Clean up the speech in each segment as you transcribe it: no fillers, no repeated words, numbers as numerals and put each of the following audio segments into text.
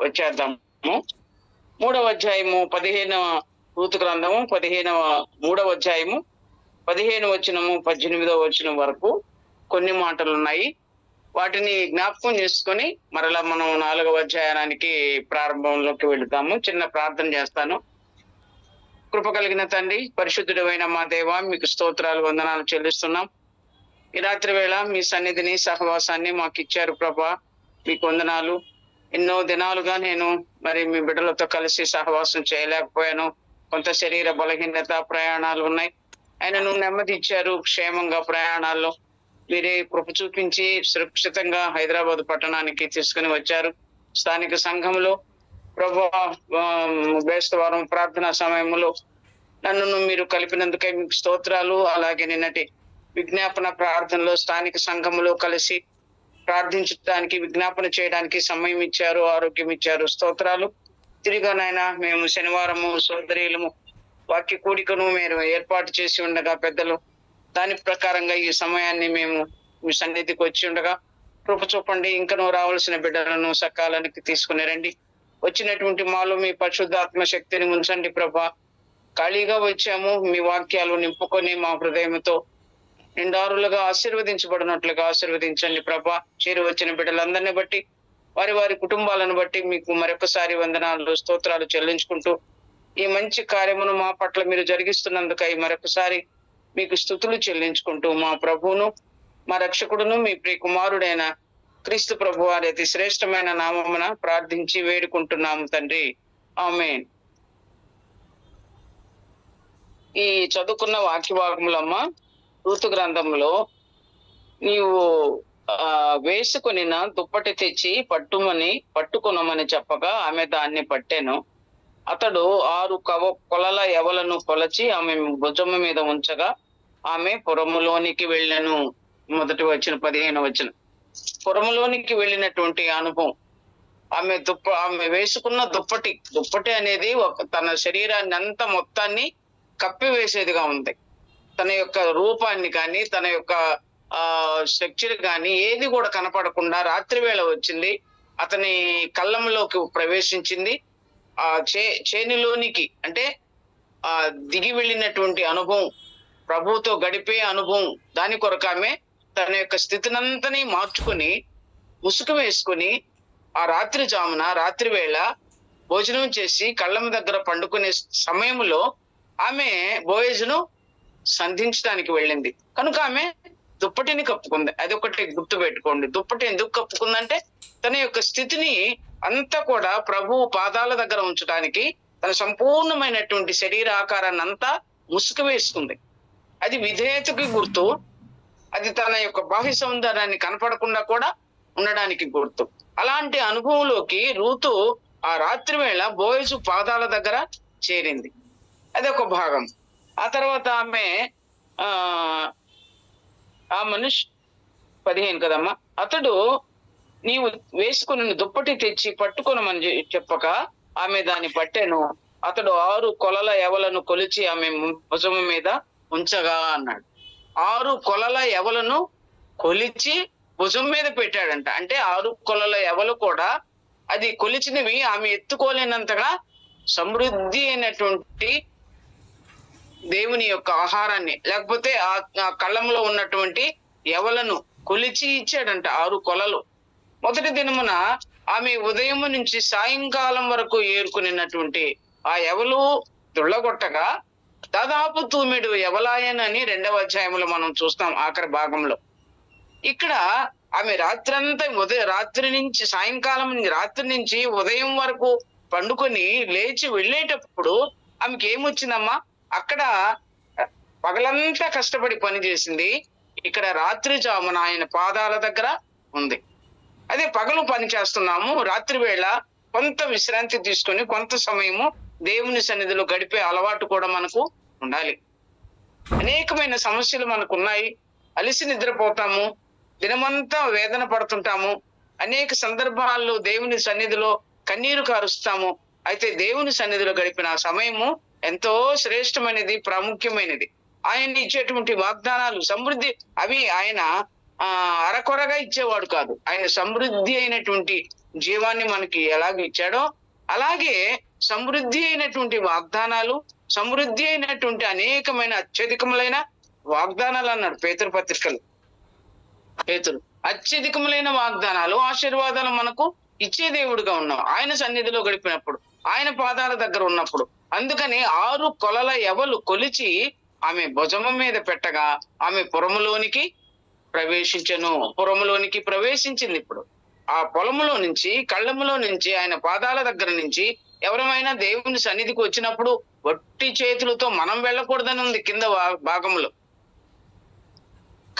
వచ్చేద్దాము. 3వ అధ్యాయము 15వ రూతు గ్రంథము 3వ అధ్యాయము 15 వచనము 18వ వచనం వరకు కొన్ని మాటలు ఉన్నాయి. వాటిని జ్ఞాపకం చేసుకొని మరలా మనం 4వ అధ్యాయానికి ప్రారంభంలోకి వెళుతాము. చిన్న ప్రార్థన చేస్తాను. కృప కలిగిన తండ్రి, పరిశుద్ధుడైన మా దేవ, మీకు స్తోత్రాలు, వందనాలు చెల్లిస్తున్నాం. ఈ రాత్రి వేళ మీ సన్నిధిని, సహవాసాన్ని మాకు ఇచ్చారు ప్రభా, మీకు వందనాలు. ఎన్నో దినాలుగా నేను మీ బిడ్డలతో కలిసి సహవాసం చేయలేకపోయాను. కొంత శరీర బలహీనత, ప్రయాణాలు ఉన్నాయి. ఆయనను నెమ్మది ఇచ్చారు. క్షేమంగా ప్రయాణాల్లో మీరే కృప చూపించి సురక్షితంగా హైదరాబాద్ పట్టణానికి తీసుకుని వచ్చారు. స్థానిక సంఘంలో ప్రభా బేస్తవారం ప్రార్థనా సమయంలో నన్ను మీరు కలిపినందుకై మీకు స్తోత్రాలు. అలాగే నిన్నటి విజ్ఞాపన ప్రార్థనలో స్థానిక సంఘంలో కలిసి ప్రార్థించడానికి, విజ్ఞాపన చేయడానికి సమయం ఇచ్చారు, ఆరోగ్యం ఇచ్చారు. స్తోత్రాలు. తిరిగా నాయన మేము శనివారము సోదరీలము వాక్య కూడికను మీరు ఏర్పాటు చేసి ఉండగా పెద్దలు దాని ప్రకారంగా ఈ సమయాన్ని మేము మీ సన్నిధికి వచ్చి ఉండగా కృప చూపండి. ఇంకనూ రావాల్సిన బిడ్డలను సకాలానికి తీసుకుని రండి. వచ్చినటువంటి మాలో మీ పరిశుద్ధాత్మ శక్తిని ఉంచండి ప్రభా. ఖాళీగా వచ్చాము, మీ వాక్యాలు నింపుకొని మా హృదయంతో నిండారులుగా ఆశీర్వదించబడినట్లుగా ఆశీర్వదించండి ప్రభా. చేరి వచ్చిన బిడ్డలందరినీ బట్టి, వారి వారి కుటుంబాలను బట్టి మీకు మరొకసారి వందనాలు, స్తోత్రాలు చెల్లించుకుంటూ ఈ మంచి కార్యమును మా పట్ల మీరు జరిగిస్తున్నందుకై మరొకసారి మీకు స్తుతులు చెల్లించుకుంటూ మా ప్రభువును, మా రక్షకుడును, మీ ప్రియ కుమారుడైన క్రీస్తు ప్రభు వారి అతి శ్రేష్టమైన నామమున ప్రార్థించి వేడుకుంటున్నాము తండ్రి. ఆమేన్. ఈ చదువుకున్న వాక్యభాగములమ్మ, ఋతు గ్రంథంలో నీవు వేసుకొనిన దుప్పటి తెచ్చి పట్టుకొనమని చెప్పగా ఆమె దాన్ని పట్టెను. అతడు 6 కొలల యవలను కొలచి ఆమె భుజము మీద ఉంచగా ఆమె పురములోనికి వెళ్ళెను. మొదటి వచ్చిన 15 వచనం. పురములోనికి వెళ్ళినటువంటి అనుభవం. ఆమె వేసుకున్న దుప్పటి అనేది తన శరీరాన్ని అంతా మొత్తాన్ని కప్పివేసేదిగా ఉంది. తన యొక్క రూపాన్ని కానీ, తన యొక్క స్ట్రక్చర్ కానీ ఏది కూడా కనపడకుండా రాత్రి వేళ వచ్చింది. అతని కళ్ళంలోకి ప్రవేశించింది. ఆ చేనిలోనికి అంటే దిగి వెళ్ళినటువంటి అనుభవం, ప్రభువుతో గడిపే అనుభవం. దాని కొరకు ఆమె తన యొక్క స్థితినంతని మార్చుకుని ముసుగు వేసుకుని ఆ రాత్రి వేళ భోజనం చేసి కళ్ళం దగ్గర పండుకునే సమయంలో ఆమె బోయజును సంధించడానికి వెళ్ళింది. కనుక ఆమె దుప్పటిని కప్పుకుంది. అదొకటి గుర్తు పెట్టుకోండి. దుప్పటి ఎందుకు కప్పుకుందంటే తన యొక్క స్థితిని అంతా కూడా ప్రభువు పాదాల దగ్గర ఉంచడానికి తన సంపూర్ణమైనటువంటి శరీర ఆకారాన్ని అంతా ముసుగు వేసుకుంది. అది విధేయతకి గుర్తు. అది తన యొక్క బాహ్య సౌందర్యాన్ని కనపడకుండా కూడా ఉండడానికి గుర్తు. అలాంటి అనుభవంలోకి రూతు ఆ రాత్రి వేళ బోయజు పాదాల దగ్గర చేరింది. అదొక భాగం. ఆ తర్వాత ఆమె ఆ మనిషి 15 కదమ్మా. అతడు నీవు వేసుకుని దుప్పటి తెచ్చి పట్టుకొనమని చెప్పక ఆమె దాన్ని పట్టెను. అతడు 6 కొలల యవలను కొలిచి ఆమె భుజము మీద ఉంచగా అన్నాడు. 6 కొలల యవలను కొలిచి భుజం మీద పెట్టాడంట. అంటే 6 కొలల యవలు కూడా అది కొలిచినవి ఆమె ఎత్తుకోలేనంతగా సమృద్ధి అయినటువంటి దేవుని యొక్క ఆహారాన్ని, లేకపోతే ఆ కళ్ళంలో ఉన్నటువంటి యవలను కొలిచి ఇచ్చాడంట 6 కొలలు. మొదటి దినమున ఆమె ఉదయం నుంచి సాయంకాలం వరకు ఏరుకునినటువంటి ఆ యవలు దుళ్ళగొట్టగా దాదాపు 9 యవలాయనని 2వ అధ్యాయంలో మనం చూస్తాం ఆఖరి భాగంలో. ఇక్కడ ఆమె రాత్రి నుంచి ఉదయం వరకు పండుకొని లేచి వెళ్ళేటప్పుడు ఆమెకి ఏమొచ్చిందమ్మా? అక్కడ పగలంతా కష్టపడి పని చేసింది. ఇక్కడ రాత్రి జామున ఆయన పాదాల దగ్గర ఉంది. అదే పగలు పని చేస్తున్నాము, రాత్రి వేళ కొంత విశ్రాంతి తీసుకొని కొంత సమయము దేవుని సన్నిధిలో గడిపే అలవాటు కూడా మనకు ఉండాలి. అనేకమైన సమస్యలు మనకు ఉన్నాయి. అలిసి నిద్రపోతాము, దినమంతా వేదన పడుతుంటాము. అనేక సందర్భాల్లో దేవుని సన్నిధిలో కన్నీరు కారుస్తాము. అయితే దేవుని సన్నిధిలో గడిపిన సమయము ఎంతో శ్రేష్టమైనది, ప్రాముఖ్యమైనది. ఆయన ఇచ్చేటువంటి వాగ్దానాలు సమృద్ధి, అవి ఆయన అరకొరగా ఇచ్చేవాడు కాదు. ఆయన సమృద్ధి అయినటువంటి జీవాన్ని మనకి ఎలాగ ఇచ్చాడో అలాగే సమృద్ధి అయినటువంటి వాగ్దానాలు, సమృద్ధి అయినటువంటి అనేకమైన అత్యధికములైన వాగ్దానాలు అన్నాడు పేతురు పత్రికలు. పేతురు అత్యధికములైన వాగ్దానాలు, ఆశీర్వాదాలు మనకు ఇచ్చే దేవుడుగా ఉన్నాం ఆయన సన్నిధిలో గడిపినప్పుడు, ఆయన పాదాల దగ్గర ఉన్నప్పుడు. అందుకని 6 కొలల ఎవలు కొలిచి ఆమె భుజము మీద పెట్టగా ఆమె పురములోనికి ప్రవేశించను. పురములోనికి ప్రవేశించింది. ఇప్పుడు ఆ పొలములో నుంచి, కళ్ళములో నుంచి, ఆయన పాదాల దగ్గర నుంచి ఎవరమైనా దేవుని సన్నిధికి వచ్చినప్పుడు వట్టి చేతులతో మనం వెళ్ళకూడదని ఉంది కింద భాగంలో.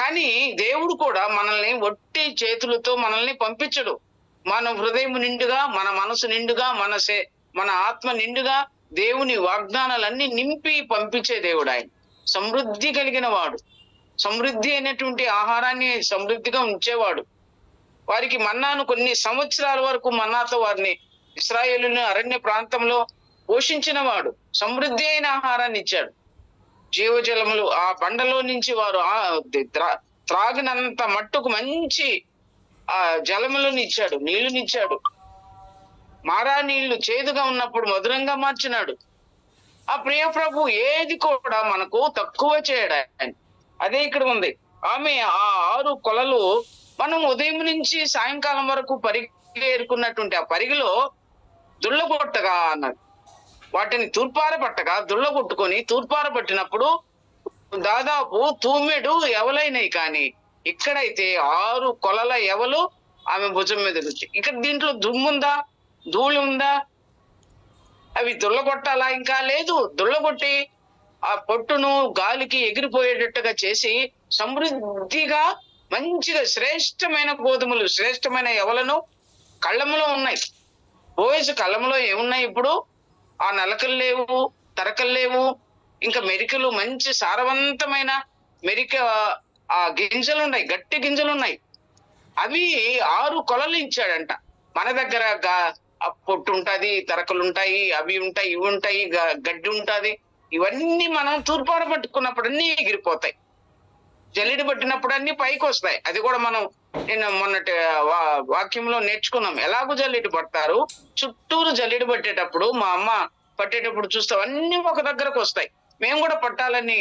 కానీ దేవుడు కూడా మనల్ని వట్టి చేతులతో మనల్ని పంపించడు. మన హృదయం నిండుగా, మన మనసు నిండుగా, మన ఆత్మ నిండుగా దేవుని వాగ్దానాలన్నీ నింపి పంపించే దేవుడు ఆయన. సమృద్ధి కలిగిన వాడు, సమృద్ధి అయినటువంటి ఆహారాన్ని సమృద్ధిగా ఉంచేవాడు. వారికి మన్నాను కొన్ని సంవత్సరాల వరకు మన్నాతో వారిని ఇశ్రాయేలుని అరణ్య ప్రాంతంలో పోషించిన వాడు. సమృద్ధి అయిన ఆహారాన్ని ఇచ్చాడు. జీవజలములు ఆ బండలో నుంచి వారు త్రాగినంత మట్టుకు మంచి ఆ జలములను ఇచ్చాడు, నీళ్లునిచ్చాడు. మారా నీళ్లు చేదుగా ఉన్నప్పుడు మధురంగా మార్చినాడు. ఆ ప్రియ ప్రభు ఏది కూడా మనకు తక్కువ చేయడా. అదే ఇక్కడ ఉంది. ఆమె ఆ 6 కొలలు మనం ఉదయం నుంచి సాయంకాలం వరకు పరిగి ఏరుకున్నటువంటి ఆ పరిగిలో దుళ్ళగొట్టగా అన్నది. వాటిని తూర్పార పట్టగా దుళ్ళగొట్టుకొని తూర్పార పట్టినప్పుడు దాదాపు తూమెడు ఎవలైనాయి. కానీ ఇక్కడైతే 6 కొలల ఎవలు ఆమె భుజం మీద వచ్చి. ఇక్కడ దీంట్లో దుమ్ముందా, ధూళి ఉందా? అవి దుళ్ళగొట్టాలా? ఇంకా లేదు. దుళ్ళగొట్టి ఆ పొట్టును గాలికి ఎగిరిపోయేటట్టుగా చేసి సమృద్ధిగా మంచిగా శ్రేష్టమైన గోధుమలు, శ్రేష్టమైన ఎవలను కళ్ళములో ఉన్నాయి. బోయజు కళ్ళములో ఏమున్నాయి ఇప్పుడు? ఆ నలకలు లేవు, తరకలు లేవు, ఇంకా మెరికలు, మంచి సారవంతమైన మెరిక ఆ గింజలు ఉన్నాయి, గట్టి గింజలు ఉన్నాయి. అవి 6 కొలలు ఇచ్చాడంట. మన దగ్గర పొట్టు ఉంటది, తరకలు ఉంటాయి, అవి ఉంటాయి, ఇవి ఉంటాయి, గడ్డి ఉంటది. ఇవన్నీ మనం తూర్పార పట్టుకున్నప్పుడు అన్ని ఎగిరిపోతాయి. జల్లిడి పట్టినప్పుడు అన్ని పైకి వస్తాయి. అది కూడా మనం నేను మొన్నటి వాక్యంలో నేర్చుకున్నాం. ఎలాగో జల్లిడి పడతారు, చుట్టూరు జల్లిడి పట్టేటప్పుడు మా అమ్మ పట్టేటప్పుడు చూస్తాం అన్ని ఒక దగ్గరకు వస్తాయి. మేము కూడా పట్టాలని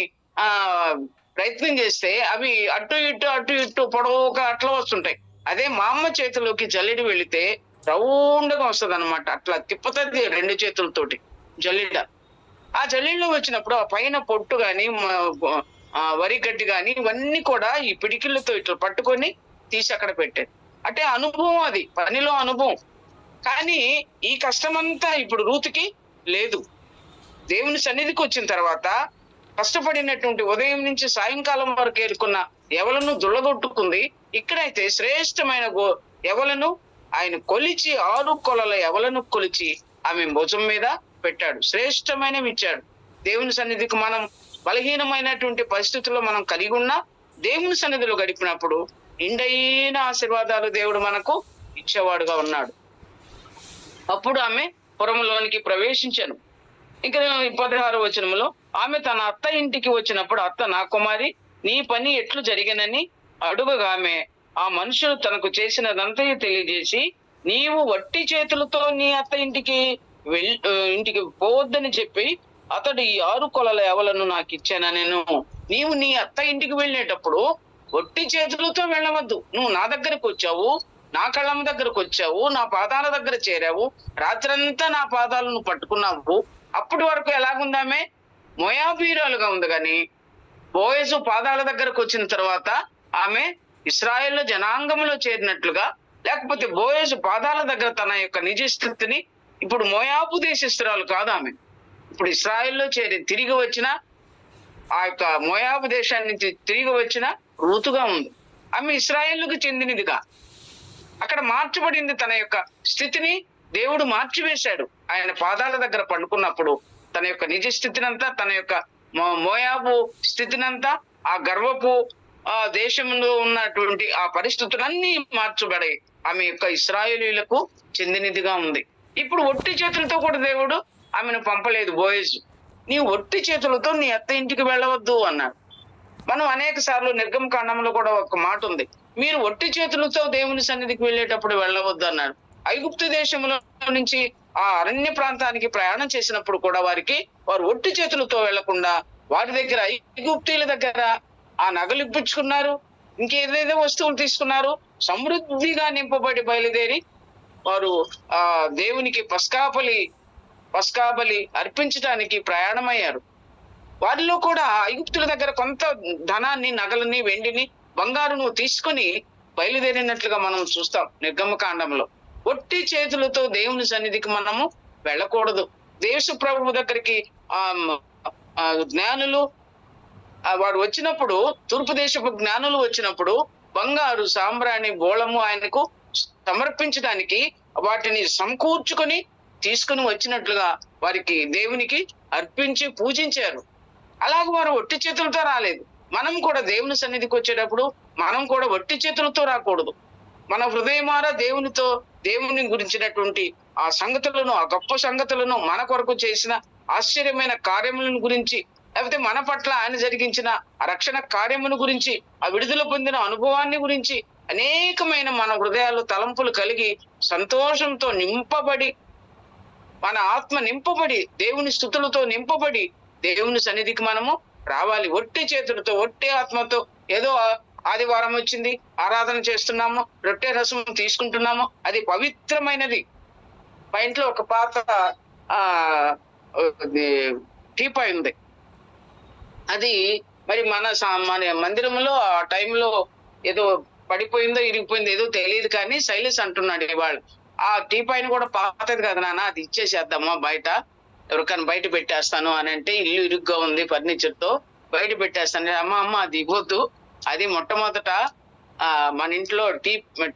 ప్రయత్నం చేస్తే అవి అటు ఇటు పొడవుగా అట్లా వస్తుంటాయి. అదే మా అమ్మ చేతిలోకి జల్లిడి వెళితే రౌండ్గా వస్తుంది అనమాట. అట్లా తిప్పుతుంది 2 చేతులతోటి జల్లిడ. ఆ జల్లిలో వచ్చినప్పుడు ఆ పైన పొట్టు గాని, వరి గడ్డి గాని ఇవన్నీ కూడా ఈ పిడికిళ్ళతో ఇట్లా పట్టుకొని తీసి అక్కడ పెట్టేది. అంటే అనుభవం, అది పనిలో అనుభవం. కానీ ఈ కష్టమంతా ఇప్పుడు రూతుకి లేదు. దేవుని సన్నిధికి వచ్చిన తర్వాత కష్టపడినటువంటి ఉదయం నుంచి సాయంకాలం వరకు ఏరుకున్న ఎవలను దుళ్ళగొట్టుకుంది. ఇక్కడైతే శ్రేష్టమైన ఎవలను ఆయన కొలిచి 6 కొలల ఎవలను కొలిచి ఆమె భుజం మీద పెట్టాడు. శ్రేష్టమైనవి ఇచ్చాడు. దేవుని సన్నిధికి మనం బలహీనమైనటువంటి పరిస్థితుల్లో మనం కలిగి ఉన్నా దేవుని సన్నిధిలో గడిపినప్పుడు నిండైన ఆశీర్వాదాలు దేవుడు మనకు ఇచ్చేవాడుగా ఉన్నాడు. అప్పుడు ఆమె పురములోనికి ప్రవేశించాను. ఇంకా 16వ వచనంలో ఆమె తన అత్త ఇంటికి వచ్చినప్పుడు అత్త, నా కుమారి, నీ పని ఎట్లు జరిగినని అడుగగా ఆమె ఆ మనుషులు తనకు చేసినదంతా తెలియజేసి, నీవు వట్టి చేతులతో నీ అత్త ఇంటికి పోవద్దని చెప్పి అతడు ఈ 6 కొలల ఎవలను నాకు ఇచ్చానా నేను. నీవు నీ అత్త ఇంటికి వెళ్ళేటప్పుడు వట్టి చేతులతో వెళ్ళవద్దు. నువ్వు నా దగ్గరకు వచ్చావు, నా కళ్ళం దగ్గరకు వచ్చావు, నా పాదాల దగ్గర చేరావు, రాత్రంతా నా పాదాలను పట్టుకున్నావు. అప్పటి వరకు ఎలాగుందామే? మోయాబీరాలుగా ఉంది. కానీ బోయజు పాదాల దగ్గరకు వచ్చిన తర్వాత ఆమె ఇశ్రాయేలు జనాంగంలో చేరినట్లుగా, లేకపోతే బోయజు పాదాల దగ్గర తన యొక్క నిజ స్థితిని, ఇప్పుడు మోయాబు దేశస్తురాలు కాదు ఆమె, ఇప్పుడు ఇశ్రాయేల్లో చేరి తిరిగి వచ్చిన ఆ యొక్క మోయాబు దేశాన్ని నుంచి తిరిగి వచ్చిన రూతుగా ఉంది. ఆమె ఇశ్రాయేలుకు చెందినదిగా అక్కడ మార్చబడింది. తన యొక్క స్థితిని దేవుడు మార్చివేశాడు. ఆయన పాదాల దగ్గర పండుకున్నప్పుడు తన యొక్క నిజ స్థితినంతా, తన యొక్క మోయాబు స్థితినంతా, ఆ గర్వపు ఆ దేశంలో ఉన్నటువంటి ఆ పరిస్థితులన్నీ మార్చబడి ఆమె యొక్క ఇశ్రాయేలీయులకు చెందినదిగా ఉంది. ఇప్పుడు ఒట్టి చేతులతో కూడా దేవుడు ఆమెను పంపలేదు. బోయజు, నీవు ఒట్టి చేతులతో నీ అత్త ఇంటికి వెళ్ళవద్దు అన్నాడు. మనం అనేక సార్లు నిర్గమకాండంలో కూడా ఒక మాట ఉంది, మీరు ఒట్టి చేతులతో దేవుని సన్నిధికి వెళ్ళేటప్పుడు వెళ్ళవద్దు అన్నాడు. ఐగుప్తు దేశంలో నుంచి ఆ అరణ్య ప్రాంతానికి ప్రయాణం చేసినప్పుడు కూడా వారు ఒట్టి చేతులతో వెళ్లకుండా వారి దగ్గర ఐగుప్తీయుల దగ్గర ఆ నగలు ఇప్పించుకున్నారు, ఇంకేదేదో వస్తువులు తీసుకున్నారు. సమృద్ధిగా నింపబడి బయలుదేరి వారు ఆ దేవునికి పస్కాబలి అర్పించడానికి ప్రయాణమయ్యారు. వారిలో కూడా ఐగుప్తుల దగ్గర కొంత ధనాన్ని, నగలని, వెండిని, బంగారును తీసుకుని బయలుదేరినట్లుగా మనం చూస్తాం నిర్గమకాండంలో. ఒట్టి చేతులతో దేవుని సన్నిధికి మనము వెళ్ళకూడదు. దేశ ప్రభువు దగ్గరికి జ్ఞానులు వాడు వచ్చినప్పుడు, తూర్పు దేశపు జ్ఞానులు వచ్చినప్పుడు బంగారు, సాంబ్రాణి, బోళము ఆయనకు సమర్పించడానికి వాటిని సమకూర్చుకొని తీసుకుని వచ్చినట్లుగా వారికి దేవునికి అర్పించి పూజించారు. అలాగే వారు ఒట్టి చేతులతో రాలేదు. మనం కూడా దేవుని సన్నిధికి వచ్చేటప్పుడు మనం కూడా ఒట్టి చేతులతో రాకూడదు. మన హృదయమారా దేవుని గురించినటువంటి ఆ సంగతులను, ఆ గొప్ప సంగతులను, మన కొరకు చేసిన ఆశ్చర్యమైన కార్యములను గురించి, లేకపోతే మన పట్ల ఆయన జరిగించిన ఆ రక్షణ కార్యమును గురించి, ఆ విడుదల పొందిన అనుభవాన్ని గురించి అనేకమైన మన హృదయాలు తలంపులు కలిగి సంతోషంతో నింపబడి, మన ఆత్మ నింపబడి, దేవుని స్తుతులతో నింపబడి దేవుని సన్నిధికి మనము రావాలి. ఒట్టి చేతులతో, ఒట్టి ఆత్మతో. ఏదో ఆదివారం వచ్చింది, ఆరాధన చేస్తున్నాము, రొట్టె రసం తీసుకుంటున్నాము, అది పవిత్రమైనది. మా ఇంట్లో ఒక పాత టీపాయ్ ఉంది. అది మరి మన మందిరంలో ఆ టైంలో ఏదో పడిపోయిందో ఇరిగిపోయిందో ఏదో తెలియదు, కానీ శైలేష్ అంటున్నాడు ఇవాళ, ఆ టీపాయ్ని కూడా పాతది కదా నాన్న, అది ఇచ్చేసేద్దామా బయట, ఎవరికైనా బయట పెట్టేస్తాను అని అంటే, ఇల్లు ఇరుగ్గా ఉంది ఫర్నిచర్ తో, బయట పెట్టేస్తాను. అమ్మ అది ఇవ్వద్దు, అది మొట్టమొదట మన ఇంట్లో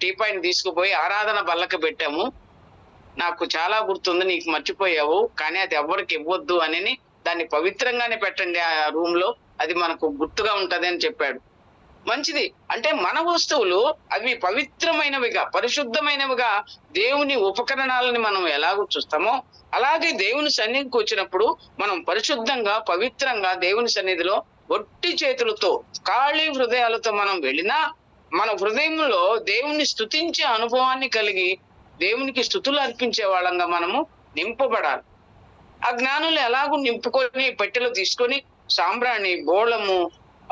టీపాయ్ని తీసుకుపోయి ఆరాధన బల్లకి పెట్టాము, నాకు చాలా గుర్తుంది, నీకు మర్చిపోయావు, కానీ అది ఎవరికి ఇవ్వద్దు అని, దాన్ని పవిత్రంగానే పెట్టండి ఆ రూమ్ లో, అది మనకు గుర్తుగా ఉంటది అని చెప్పాడు. మంచిది. అంటే మన వస్తువులు అవి పవిత్రమైనవిగా, పరిశుద్ధమైనవిగా, దేవుని ఉపకరణాలని మనం ఎలాగో చూస్తామో అలాగే దేవుని సన్నిధికి వచ్చినప్పుడు మనం పరిశుద్ధంగా, పవిత్రంగా దేవుని సన్నిధిలో ఒట్టి చేతులతో, ఖాళీ హృదయాలతో మనం వెళ్ళినా మన హృదయంలో దేవుని స్తుతించే అనుభవాన్ని కలిగి దేవునికి స్తుతులు అర్పించే వాళ్ళంగా మనము నింపబడాలి. ఆ జ్ఞానులు ఎలాగూ నింపుకొని పెట్టెలో తీసుకొని సాంబ్రాణి, బోళము,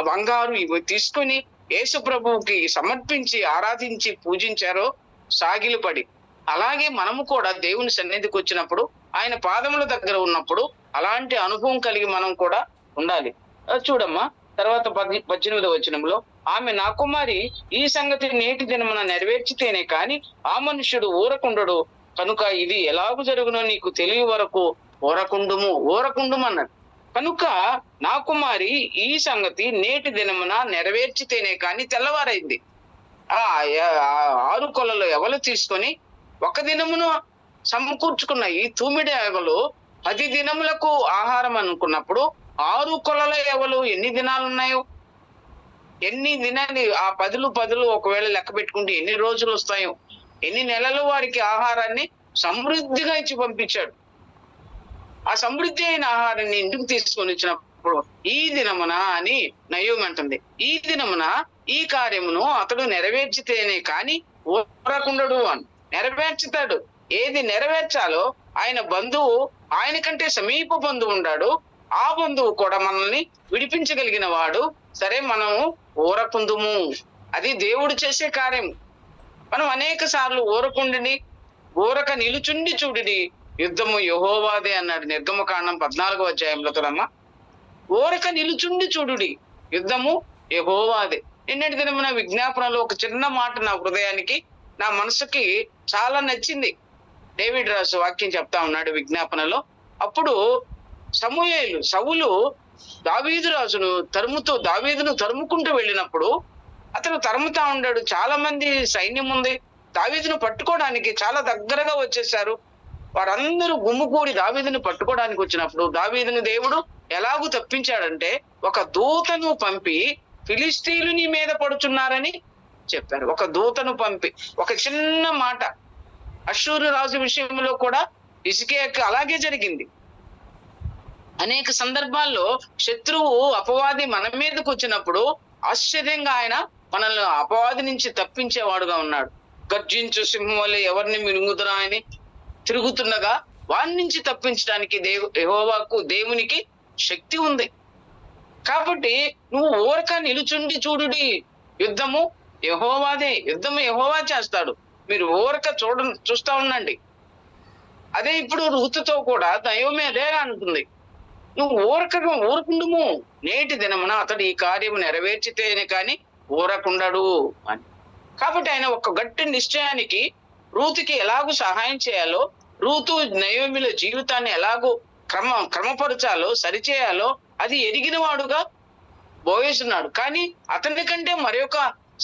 బంగారు ఇవి తీసుకొని యేసు ప్రభువుకి సమర్పించి ఆరాధించి పూజించారో సాగిలపడి, అలాగే మనము కూడా దేవుని సన్నిధికి వచ్చినప్పుడు, ఆయన పాదముల దగ్గర ఉన్నప్పుడు అలాంటి అనుభవం కలిగి మనం కూడా ఉండాలి. చూడమ్మా, తర్వాత 18వ వచనంలో, ఆమె నా కుమారి, ఈ సంగతి నేటి దినమున నెరవేర్చితేనే కాని ఆ మనుష్యుడు ఊరకుండడు, కనుక ఇది ఎలాగూ జరుగునో నీకు తెలియ వరకు ఊరకుండుమన్నాడు. కనుక నా కుమారి, ఈ సంగతి నేటి దినమున నెరవేర్చితేనే కాని తెల్లవారైంది. ఆ 6 కొలలు ఎవలు తీసుకొని ఒక దినమును సమకూర్చుకున్న ఈ తూమిడి ఎవలు 10 దినములకు ఆహారం అనుకున్నప్పుడు 6 కొలల ఎవలు ఎన్ని దినాలు ఉన్నాయో, ఎన్ని దినాలు, ఆ 10 ఒకవేళ లెక్క పెట్టుకుంటే ఎన్ని రోజులు వస్తాయో, ఎన్ని నెలలు వారికి ఆహారాన్ని సమృద్ధిగా ఇచ్చి పంపించాడు. ఆ సమృద్ధి అయిన ఆహారాన్ని ఇంటికి తీసుకొని వచ్చినప్పుడు ఈ దినమున అని నయోమి అంటుంది, ఈ దినమున ఈ కార్యమును అతడు నెరవేర్చితేనే కాని ఊరకుండడు అని. నెరవేర్చుతాడు. ఏది నెరవేర్చాలో ఆయన బంధువు, ఆయన కంటే సమీప బంధువు ఉన్నాడు, ఆ బంధువు కూడా మనల్ని విడిపించగలిగిన వాడు. సరే, మనము ఊరకుందుము, అది దేవుడు చేసే కార్యం. మనం అనేక సార్లు ఊరక నిలుచుండి చూడిని, యుద్ధము యెహోవాదే అన్నాడు నిర్గమకాండం 14వ అధ్యాయంలో కదమ్మా. ఊరక నిలుచుండి చూడుడి, యుద్ధము యెహోవాదే. నిన్నటి దినమున విజ్ఞాపనలో ఒక చిన్న మాట నా హృదయానికి, నా మనసుకి చాలా నచ్చింది. డేవిడ్ రాజు వాక్యం చెప్తా ఉన్నాడు విజ్ఞాపనలో. అప్పుడు సౌలు దావీదును తరుముకుంటూ వెళ్ళినప్పుడు, అతను తరుముతా ఉన్నాడు. చాలా మంది సైన్యం ఉంది, దావీదును పట్టుకోవడానికి చాలా దగ్గరగా వచ్చేసారు. వారందరూ గుమ్ముకూడి దావీదుని పట్టుకోవడానికి వచ్చినప్పుడు దావీదుని దేవుడు ఎలాగూ తప్పించాడంటే, ఒక దూతను పంపి ఫిలిష్తీయులు నీ మీద పడుచున్నారని చెప్పారు. ఒక దూతను పంపి, ఒక చిన్న మాట. అష్షూరు రాజు విషయంలో కూడా హిజ్కియాకి అలాగే జరిగింది. అనేక సందర్భాల్లో శత్రువు, అపవాది మన మీదకు వచ్చినప్పుడు ఆశ్చర్యంగా ఆయన మనల్ని అపవాది నుంచి తప్పించేవాడుగా ఉన్నాడు. గర్జించు సింహం వల్ల ఎవరిని మినుగుదురా అని తిరుగుతుండగా వారి నుంచి తప్పించడానికి యెహోవాకు దేవునికి శక్తి ఉంది. కాబట్టి నువ్వు ఊరక నిలుచుండి చూడుడి, యుద్ధము యెహోవాదే, యుద్ధము యెహోవా చేస్తాడు, మీరు ఊరక చూస్తా ఉండండి. అదే ఇప్పుడు రూతుతో కూడా నయోమి అదే అంటుంది, నువ్వు ఊరకుండుము, నేటి దినమున అతడు ఈ కార్యము నెరవేర్చితేనే కానీ ఊరకుండడు అని. కాబట్టి ఆయన ఒక గట్టి నిశ్చయానికి రూతుకి ఎలాగూ సహాయం చేయాలో, రూతు నయోమిల జీవితాన్ని ఎలాగూ క్రమపరచాలో, సరిచేయాలో అది ఎరిగిన వాడుగా బోయజున్నాడు. కానీ అతని కంటే మరొక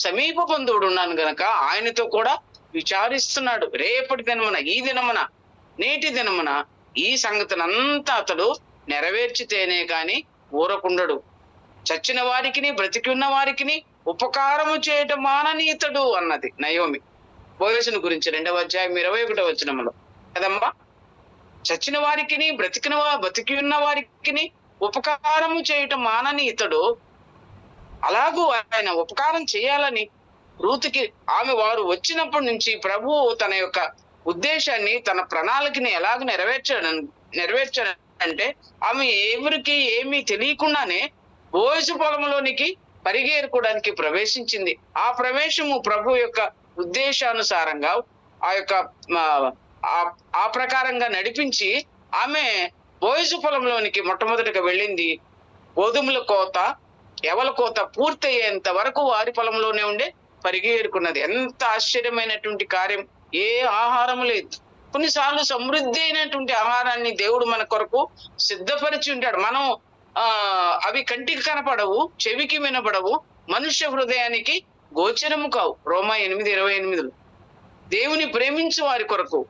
సమీప బంధువుడు ఉన్నాను గనక ఆయనతో కూడా విచారిస్తున్నాడు. రేపటి దినమున, ఈ దినమున, నేటి దినమున ఈ సంగతినంతా అతడు నెరవేర్చితేనే కాని ఊరకుండడు. చచ్చిన వారికిని బ్రతికి ఉన్న వారికిని ఉపకారము చేయటం మాననీయతడు అన్నది నయోమి బోయజుని గురించి 2వ అధ్యాయం 21వ వచనములో కదమ్మా. చచ్చిన వారికిని బ్రతికి ఉన్న వారికిని ఉపకారము చేయటం మాననీయతడు. అలాగూ ఆయన ఉపకారం చేయాలని రూతుకి వారు వచ్చినప్పటి నుంచి ప్రభువు తన యొక్క ఉద్దేశాన్ని, తన ప్రణాళికని ఎలాగ నెరవేర్చాడంటే ఆమె ఎవరికి ఏమీ తెలియకుండానే బోయజు పొలంలోనికి పరిగెరుకోవడానికి ప్రవేశించింది. ఆ ప్రవేశము ప్రభు యొక్క ఉద్దేశానుసారంగా ఆ ప్రకారంగా నడిపించి ఆమె బోయజు పొలంలోనికి మొట్టమొదటిగా వెళ్ళింది. గోధుమల కోత, ఎవల కోత పూర్తయ్యేంత వరకు వారి పొలంలోనే ఉండే పరిగెరుకున్నది. ఎంత ఆశ్చర్యమైనటువంటి కార్యం! ఏ ఆహారం లేదు. కొన్నిసార్లు సమృద్ధి అయినటువంటి ఆహారాన్ని దేవుడు మన కొరకు సిద్ధపరిచి ఉంటాడు. మనం అవి కంటికి కనపడవు, చెవికి వినపడవు, మనుష్య హృదయానికి గోచరము కావు. రోమా 8:28 దేవుని ప్రేమించు వారి కొరకు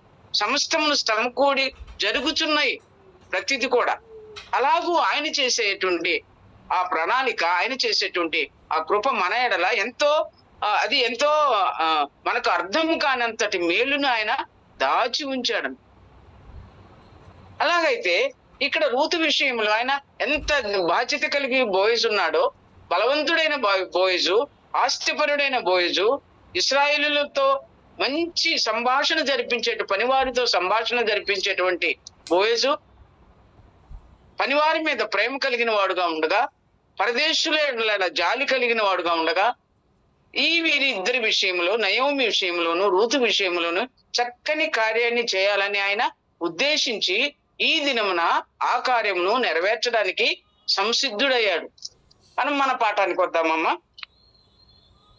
సమస్తమును సమకూడి జరుగుతున్నాయి ప్రతిది కూడా. అలాగూ ఆయన చేసేటువంటి ఆ ప్రణాళిక, ఆయన చేసేటువంటి ఆ కృప మన ఎడల ఎంతో మనకు అర్థం కానంతటి మేలును ఆయన దాచి ఉంచాడు. అలాగైతే ఇక్కడ రూతు విషయంలో ఆయన ఎంత బాధ్యత కలిగి బోయజు ఉన్నాడో, బలవంతుడైన బోయజు, ఆస్తిపరుడైన బోయజు, ఇశ్రాయేలులతో మంచి సంభాషణ పనివారితో సంభాషణ జరిపించేటువంటి బోయజు, పనివారి మీద ప్రేమ కలిగిన వాడుగా ఉండగా, పరదేశుల జాలి కలిగిన వాడుగా ఉండగా, వీరిద్దరి విషయంలో, నయోమి విషయంలోను రూతు విషయంలోను చక్కని కార్యాన్ని చేయాలని ఆయన ఉద్దేశించి ఈ దినమున ఆ కార్యమును నెరవేర్చడానికి సంసిద్ధుడయ్యాడు. మన పాఠానికి వద్దామమ్మా.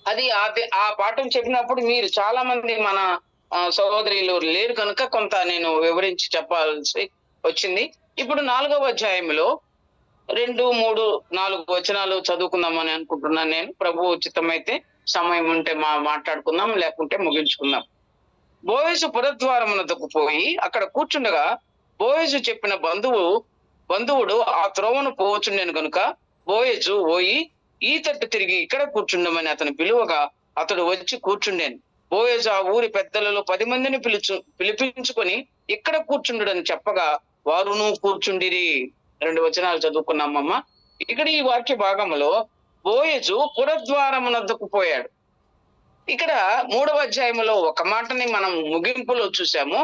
అది ఆ పాఠం చెప్పినప్పుడు మీరు చాలా మంది మన సహోదరులు లేరు కనుక కొంత నేను వివరించి చెప్పాల్సి వచ్చింది. ఇప్పుడు 4వ అధ్యాయంలో 2, 3, 4 వచనాలు చదువుకుందామని అనుకుంటున్నాను నేను. ప్రభు ఉచితమైతే సమయం ఉంటే మాట్లాడుకుందాం, లేకుంటే ముగించుకుందాం. బోయజు పురద్వారమునకు పోయి అక్కడ కూర్చుండగా బోయజు చెప్పిన బంధువుడు ఆ త్రోవను పోవచుండెను కనుక బోయజు పోయి ఈ తట్టు తిరిగి ఇక్కడ కూర్చుండమని అతను పిలువగా అతడు వచ్చి కూర్చుండెను. బోయజు ఆ ఊరి పెద్దలలో 10 మందిని పిలిపించుకొని ఇక్కడ కూర్చుండని చెప్పగా వారును కూర్చుండిరి. 2 వచనాలు చదువుకున్నామమ్మా. ఇక్కడ ఈ వాక్య భాగంలో బోయజు పురద్వారమునకు పోయాడు. ఇక్కడ 3వ అధ్యాయంలో ఒక మాటని మనం ముగింపులో చూసాము.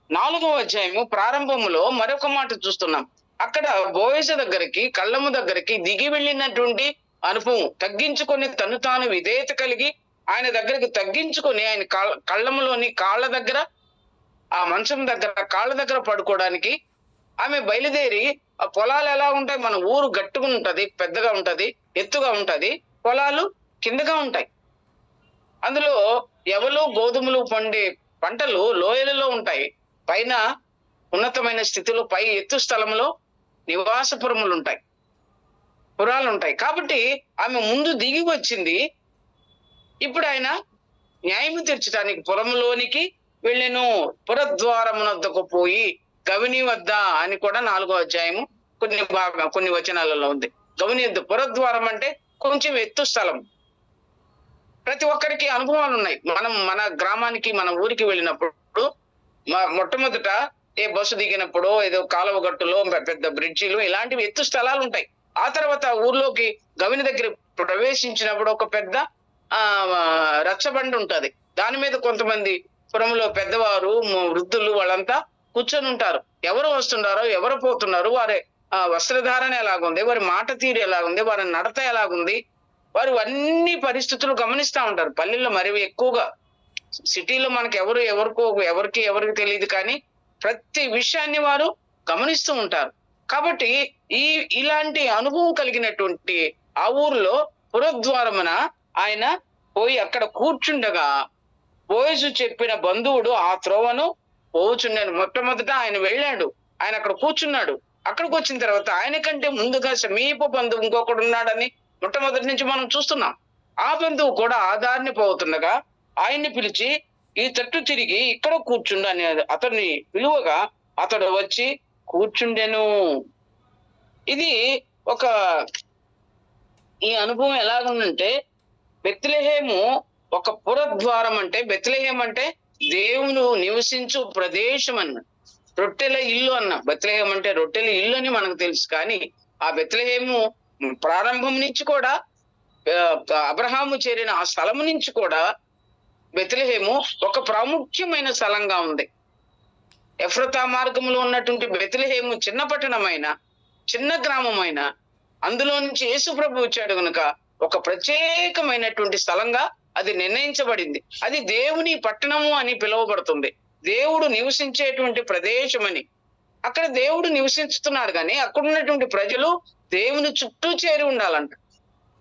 4వ అధ్యాయము ప్రారంభములో మరొక మాట చూస్తున్నాం. అక్కడ బోయజు దగ్గరికి, కళ్ళము దగ్గరికి దిగి వెళ్ళినటువంటి అనుభవం, తగ్గించుకొని తను తాను విధేయత కలిగి ఆయన దగ్గరికి తగ్గించుకొని ఆయన కళ్ళములోని కాళ్ళ దగ్గర, ఆ మంచం దగ్గర కాళ్ళ దగ్గర పడుకోవడానికి ఆమె బయలుదేరి, ఆ పొలాలు ఎలా ఉంటాయి, మన ఊరు గట్టుగా ఉంటది, పెద్దగా ఉంటది, ఎత్తుగా ఉంటది, పొలాలు కిందగా ఉంటాయి. అందులో ఎవలు గోధుమలు పండే పంటలు లోయలలో ఉంటాయి. పైన ఉన్నతమైన స్థితిలో పై ఎత్తు స్థలంలో నివాసపురములు ఉంటాయి, పురాలు ఉంటాయి. కాబట్టి ఆమె ముందు దిగి వచ్చింది. ఇప్పుడు ఆయన న్యాయము తీర్చడానికి పురములోనికి వెళ్ళెను. పురద్వారమునొద్దకు పోయి గవిని వద్ద అని కూడా 4వ అధ్యాయము కొన్ని వచనాలలో ఉంది. గవిని వద్ద, పురద్వారం అంటే కొంచెం ఎత్తు స్థలం. ప్రతి ఒక్కరికి అనుభవాలు ఉన్నాయి. మన గ్రామానికి, మన ఊరికి వెళ్ళినప్పుడు మొట్టమొదట ఏ బస్సు దిగినప్పుడు ఏదో కాలువ గట్టులో పెద్ద బ్రిడ్జిలు ఇలాంటివి ఎత్తు స్థలాలు ఉంటాయి. ఆ తర్వాత ఊర్లోకి గవిని దగ్గర ప్రవేశించినప్పుడు ఒక పెద్ద రచ్చబండ ఉంటది. దాని మీద కొంతమంది పురంలో పెద్దవారు, వృద్ధులు వాళ్ళంతా కూర్చొని ఉంటారు. ఎవరు వస్తున్నారో, ఎవరు పోతున్నారో, వారి వస్త్రధారణ ఎలాగుంది, వారి మాట తీరు ఎలాగుంది, వారి నడత ఎలాగుంది, వారు అన్ని పరిస్థితులు గమనిస్తా ఉంటారు. పల్లెల్లో మరి ఎక్కువగా, సిటీలో మనకి ఎవరికి తెలియదు, కానీ ప్రతి విషయాన్ని వారు గమనిస్తూ ఉంటారు. కాబట్టి ఇలాంటి అనుభవం కలిగినటువంటి ఆ ఊర్లో పురద్వారమున ఆయన పోయి అక్కడ కూర్చుండగా బోయజు చెప్పిన బంధువుడు ఆ త్రోవను పోచున్నాడు. మొట్టమొదట ఆయన వెళ్ళాడు, ఆయన అక్కడ కూర్చున్నాడు. అక్కడికి వచ్చిన తర్వాత ఆయన కంటే ముందుగా సమీప బంధువు ఇంకొకడు ఉన్నాడని మొట్టమొదటి నుంచి మనం చూస్తున్నాం. ఆ బంధువు కూడా ఆ దారిని పోతుండగా ఆయన్ని పిలిచి ఈ తట్టు తిరిగి ఇక్కడ కూర్చుండు అని అతన్ని పిలువగా అతడు వచ్చి కూర్చుండెను. ఇది ఈ అనుభవం ఎలాగుందంటే, బెత్లెహేము ఒక పురద్వారం. అంటే బెత్లెహేం అంటే దేవుడు నివసించు ప్రదేశం అన్న, రొట్టెల ఇల్లు అన్న. బెత్లెహేం అంటే రొట్టెల ఇల్లు అని మనకు తెలుసు. కానీ ఆ బెత్లెహేము ప్రారంభం నుంచి కూడా, అబ్రహాము చేరిన ఆ స్థలము నుంచి కూడా బెత్లెహేము ఒక ప్రాముఖ్యమైన స్థలంగా ఉంది. ఎఫ్రతా మార్గంలో ఉన్నటువంటి బెత్లెహేము చిన్న పట్టణమైన, చిన్న గ్రామమైన, అందులో నుంచి యేసు ప్రభు వచ్చాడు గనుక ఒక ప్రత్యేకమైనటువంటి స్థలంగా అది నిర్ణయించబడింది. అది దేవుని పట్టణము అని పిలువబడుతుంది, దేవుడు నివసించేటువంటి ప్రదేశం అని. అక్కడ దేవుడు నివసిస్తున్నాడు, కానీ అక్కడ ఉన్నటువంటి ప్రజలు దేవుని చుట్టూ చేరి ఉండాలంట.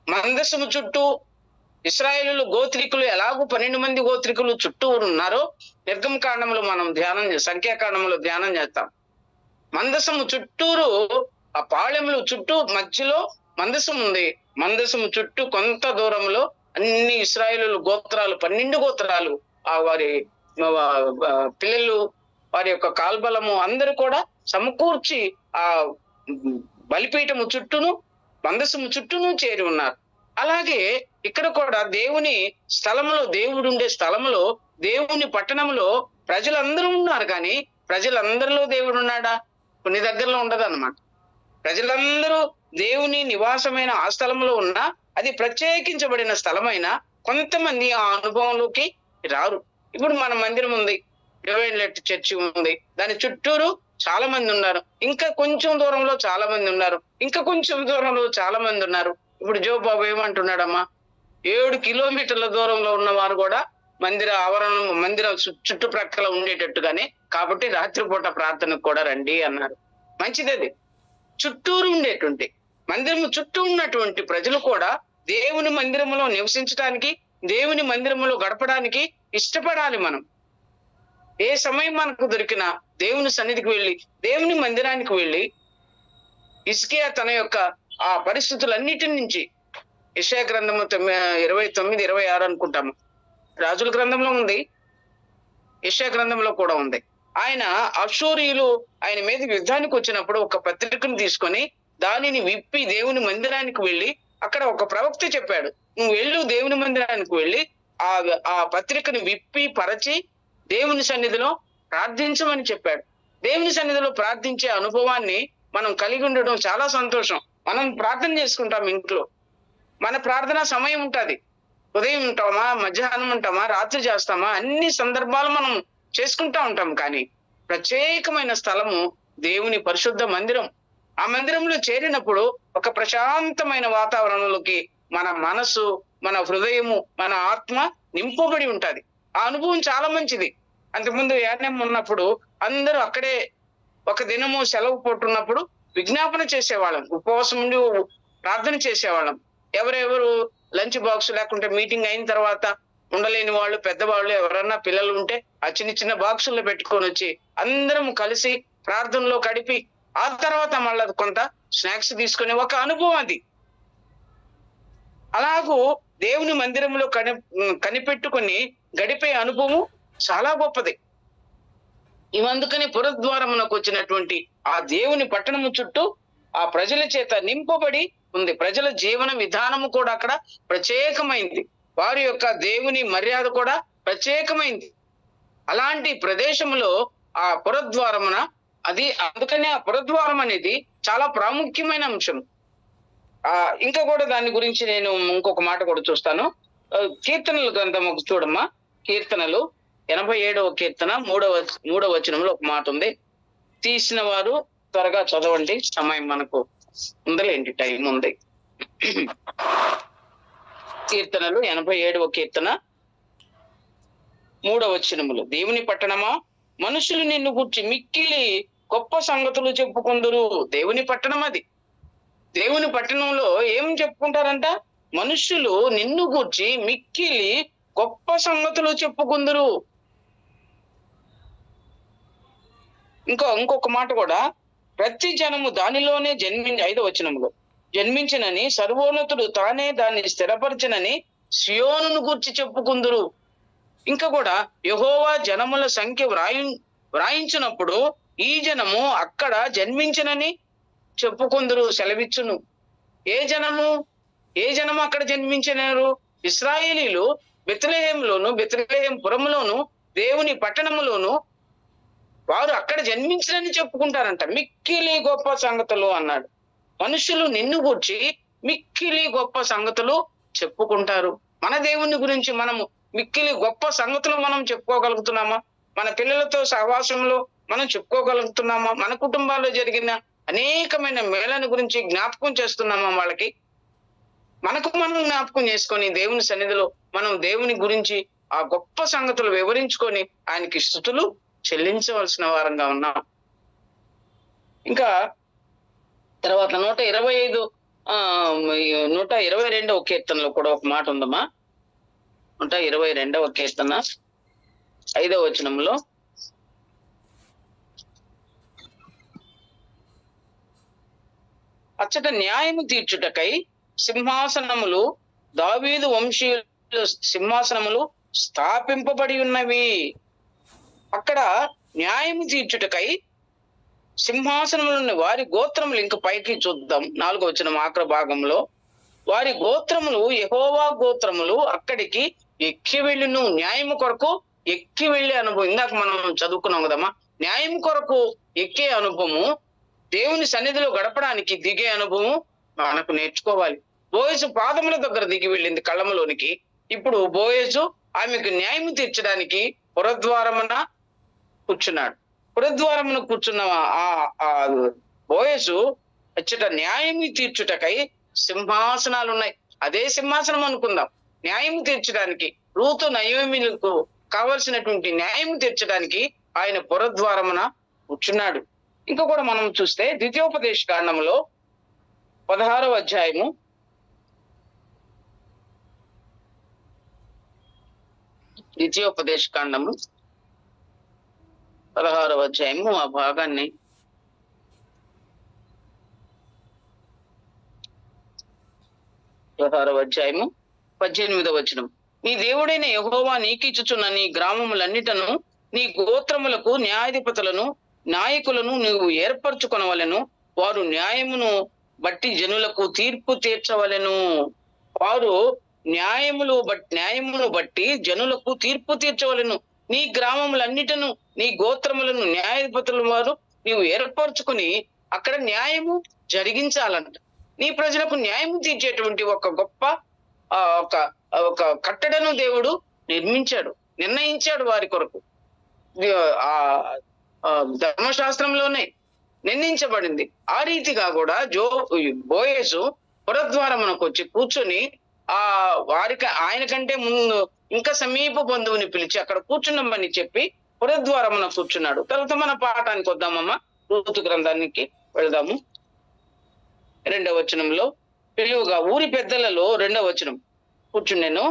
మందసము చుట్టూ ఇశ్రాయేలు గోత్రికులు ఎలాగూ 12 మంది గోత్రికులు చుట్టూ ఉన్నారో నిర్గమకాండంలో మనం సంఖ్యాకాండంలో ధ్యానం చేస్తాం. మందసము చుట్టూరు, ఆ పాళెములు చుట్టూ మధ్యలో మందసం ఉంది. మందసము చుట్టూ కొంత దూరంలో అన్ని ఇశ్రాయేలు గోత్రాలు, 12 గోత్రాలు, వారి పిల్లలు, వారి యొక్క కాల్బలము అందరూ కూడా సమకూర్చి ఆ బలిపీఠము చుట్టూను, మందసము చుట్టూను చేరి ఉన్నారు. అలాగే ఇక్కడ కూడా దేవుని స్థలంలో, దేవుడు ఉండే స్థలంలో, దేవుని పట్టణంలో ప్రజలందరూ ఉన్నారు. కానీ ప్రజలందరిలో దేవుడు ఉన్నాడా? కొన్ని దగ్గరలో ఉండదు అన్నమాట. ప్రజలందరూ దేవుని నివాసమైన ఆ స్థలంలో ఉన్నా, అది ప్రత్యేకించబడిన స్థలమైన కొంతమంది ఆ అనుభవంలోకి రారు. ఇప్పుడు మన మందిరం ఉంది, డివైన్ లైట్ చర్చి ఉంది, దాని చుట్టూరు చాలా మంది ఉన్నారు. ఇంకా కొంచెం దూరంలో చాలా మంది ఉన్నారు, ఇంకా కొంచెం దూరంలో చాలా మంది ఉన్నారు. ఇప్పుడు జోబాబు ఏమంటున్నాడమ్మా, 7 కిలోమీటర్ల దూరంలో ఉన్నవారు కూడా మందిరం చుట్టుప్రక్కల ఉండేటట్టుగానే, కాబట్టి రాత్రిపూట ప్రార్థనకు కూడా రండి అన్నారు. మంచిది. అది చుట్టూరు ఉండేటువంటి మందిరము చుట్టూ ఉన్నటువంటి ప్రజలు కూడా దేవుని మందిరములో నివసించడానికి, దేవుని మందిరములో గడపడానికి ఇష్టపడాలి. మనం ఏ సమయం మనకు దొరికినా దేవుని సన్నిధికి వెళ్ళి, దేవుని మందిరానికి వెళ్ళి, హిజ్కియా తన యొక్క ఆ పరిస్థితులన్నిటి నుంచి, యెషయా గ్రంథము 29, 26 అనుకుంటాము, రాజుల గ్రంథంలో ఉంది, యెషయా గ్రంథంలో కూడా ఉంది. ఆయన అషూరీయులు ఆయన మీద యుద్ధానికి వచ్చినప్పుడు ఒక పత్రికను తీసుకొని దానిని విప్పి దేవుని మందిరానికి వెళ్ళి, అక్కడ ఒక ప్రవక్త చెప్పాడు, నువ్వు వెళ్ళు దేవుని మందిరానికి వెళ్ళి ఆ పత్రికను విప్పి పరచి దేవుని సన్నిధిలో ప్రార్థించమని చెప్పాడు. దేవుని సన్నిధిలో ప్రార్థించే అనుభవాన్ని మనం కలిగి ఉండడం చాలా సంతోషం. మనం ప్రార్థన చేసుకుంటాం ఇంట్లో, మన ప్రార్థన సమయం ఉంటుంది. ఉదయం ఉంటామా, మధ్యాహ్నం ఉంటామా, రాత్రి చేస్తామా, అన్ని సందర్భాలు మనం చేసుకుంటా ఉంటాం. కానీ ప్రత్యేకమైన స్థలము దేవుని పరిశుద్ధ మందిరం. ఆ మందిరంలో చేరినప్పుడు ఒక ప్రశాంతమైన వాతావరణంలోకి మన మనసు, మన హృదయము, మన ఆత్మ నింపబడి ఉంటది. ఆ అనుభవం చాలా మంచిది. అంతకుముందు యానం ఉన్నప్పుడు అందరూ అక్కడే ఒక దినము సెలవు పోతున్నప్పుడు విజ్ఞాపన చేసేవాళ్ళం, ఉపవాసం ఉండి ప్రార్థన చేసేవాళ్ళం. ఎవరెవరు లంచ్ బాక్స్ లేకుంటే మీటింగ్ అయిన తర్వాత ఉండలేని వాళ్ళు, పెద్దవాళ్ళు ఎవరన్నా పిల్లలు ఉంటే ఆ చిన్న చిన్న బాక్సుల్లో పెట్టుకొని వచ్చి అందరం కలిసి ప్రార్థనలో గడిపి, ఆ తర్వాత మళ్ళీ కొంత స్నాక్స్ తీసుకునే ఒక అనుభవం అది. అలాగూ దేవుని మందిరంలో కనిపెట్టుకుని గడిపే అనుభవం చాలా గొప్పది. ఇవందుకని పురద్వారమునకు వచ్చినటువంటి ఆ దేవుని పట్టణము చుట్టూ ఆ ప్రజల చేత నింపబడి ఉంది. ప్రజల జీవన విధానము కూడా అక్కడ ప్రత్యేకమైంది, వారి యొక్క దేవుని మర్యాద కూడా ప్రత్యేకమైంది. అలాంటి ప్రదేశంలో ఆ పురద్వారమున అందుకనే ఆ పురద్వారం అనేది చాలా ప్రాముఖ్యమైన అంశం. ఇంకా కూడా దాని గురించి నేను ఇంకొక మాట కూడా చూస్తాను. కీర్తనలు గ్రంథం ఒక చూడమ్మా. కీర్తనలు 87వ కీర్తన మూడవ వచనంలో ఒక మాట ఉంది. తీసిన వారు త్వరగా చదవండి, సమయం మనకు ఉందిలేండి, టైం ఉంది. కీర్తనలు 87వ కీర్తన 3వ వచనములు. దేవుని పట్టణమా, మనుషులు నిన్ను గూర్చి మిక్కిలి గొప్ప సంగతులు చెప్పుకుందురు. దేవుని పట్టణం అది. దేవుని పట్టణంలో ఏం చెప్పుకుంటారంట? మనుషులు నిన్ను గూర్చి మిక్కిలి గొప్ప సంగతులు చెప్పుకుందురు. ఇంకొక మాట కూడా, ప్రతి జనము దానిలోనే 5వ వచనంలో జన్మించినని, సర్వోన్నతుడు తానే దాన్ని స్థిరపరచనని సియోనును గూర్చి చెప్పుకుందురు. ఇంకా కూడా యెహోవా జనముల సంఖ్య వ్రాయించినప్పుడు ఈ జనము అక్కడ జన్మించినని చెప్పుకుందురు సెలవిచ్చును. ఏ జనము అక్కడ జన్మించినారు? ఇశ్రాయేలీలు బెత్లెహేం పురములోను దేవుని పట్టణములోను వారు అక్కడ జన్మించినని చెప్పుకుంటారంట. మిక్కిలి గొప్ప సంగతులు అన్నాడు. మనుషులు నిన్ను గూర్చి మిక్కిలి గొప్ప సంగతులు చెప్పుకుంటారు. మన దేవుని గురించి మనము మిక్కిలి గొప్ప సంగతులు మనం చెప్పుకోగలుగుతున్నామా? మన పిల్లలతో సహవాసంలో మనం చెప్పుకోగలుగుతున్నామా? మన కుటుంబాల్లో జరిగిన అనేకమైన మేళను గురించి జ్ఞాపకం చేస్తున్నామా? వాళ్ళకి మనకు మనం జ్ఞాపకం చేసుకొని దేవుని సన్నిధిలో మనం దేవుని గురించి ఆ గొప్ప సంగతులు వివరించుకొని ఆయనకి స్తుతులు చెల్లించవలసిన వారంగా ఉన్నాం. ఇంకా తర్వాత 122వ కీర్తనలో కూడా ఒక మాట ఉందమ్మా. 122వ కీర్తన 5వ వచనంలో, అచ్చట న్యాయము తీర్చుటకై సింహాసనములు, దావీదు వంశీయుల సింహాసనములు స్థాపింపబడి ఉన్నవి. అక్కడ న్యాయము తీర్చుటకై సింహాసనములను వారి గోత్రములు, ఇంక పైకి చూద్దాం 4వ వచనం ఆఖరి భాగంలో, వారి గోత్రములు యెహోవా గోత్రములు అక్కడికి ఎక్కి వెళ్ళును. న్యాయము కొరకు ఎక్కి వెళ్ళే అనుభవం ఇందాక మనం చదువుకున్నాం కదమ్మా. న్యాయం కొరకు ఎక్కే అనుభవము, దేవుని సన్నిధిలో గడపడానికి దిగే అనుభవం మనకు నేర్చుకోవాలి. బోయజు పాదముల దగ్గర దిగి వెళ్ళింది కళ్ళములోనికి. ఇప్పుడు బోయజు ఆమెకు న్యాయం తీర్చడానికి పురద్వారమున కూర్చున్నాడు. పురద్వారమున కూర్చున్న ఆ బోయజు అచ్చట న్యాయం తీర్చుటకై సింహాసనాలు ఉన్నాయి. అదే సింహాసనం అనుకుందాం. న్యాయం తీర్చడానికి, రూతు నయోమిలకు కావలసినటువంటి న్యాయం తీర్చడానికి ఆయన పురద్వారమున కూర్చున్నాడు. ఇంకా కూడా మనం చూస్తే ద్వితీయోపదేశ కాండములో 16వ అధ్యాయము 16వ అధ్యాయము ఆ భాగాన్ని 16వ అధ్యాయము 18వ వచనం. నీ దేవుడైన యెహోవా నీకిచ్చుచున్న నీ గ్రామములన్నిటను నీ గోత్రములకు న్యాయాధిపతులను నాయకులను నీవు ఏర్పరచుకొనవలెను. వారు న్యాయమును బట్టి జనులకు తీర్పు తీర్చవలెను. వారు న్యాయమును బట్టి జనులకు తీర్పు తీర్చవలెను. నీ గ్రామములన్నిటను నీ గోత్రములను న్యాయాధిపతుల వారు నీవు ఏర్పరచుకుని అక్కడ న్యాయము జరిగించాలంట. నీ ప్రజలకు న్యాయం తీర్చేటువంటి ఒక గొప్ప ఒక కట్టడను దేవుడు నిర్ణయించాడు వారి కొరకు. ఆ ధర్మశాస్త్రంలోనే నిర్ణయించబడింది. ఆ రీతిగా కూడా బోయజు పురద్వారమునకు వచ్చి కూర్చొని ఆయన కంటే ముందు ఇంకా సమీప బంధువుని పిలిచి అక్కడ కూర్చున్నామని చెప్పి పురద్వారమున కూర్చున్నాడు. తర్వాత మన పాఠానికి వద్దామమ్మా. రూతు గ్రంథానికి వెళ్దాము. 2వ వచనంలో పిలువుగా ఊరి పెద్దలలో 2వ వచనం కూర్చుండెను.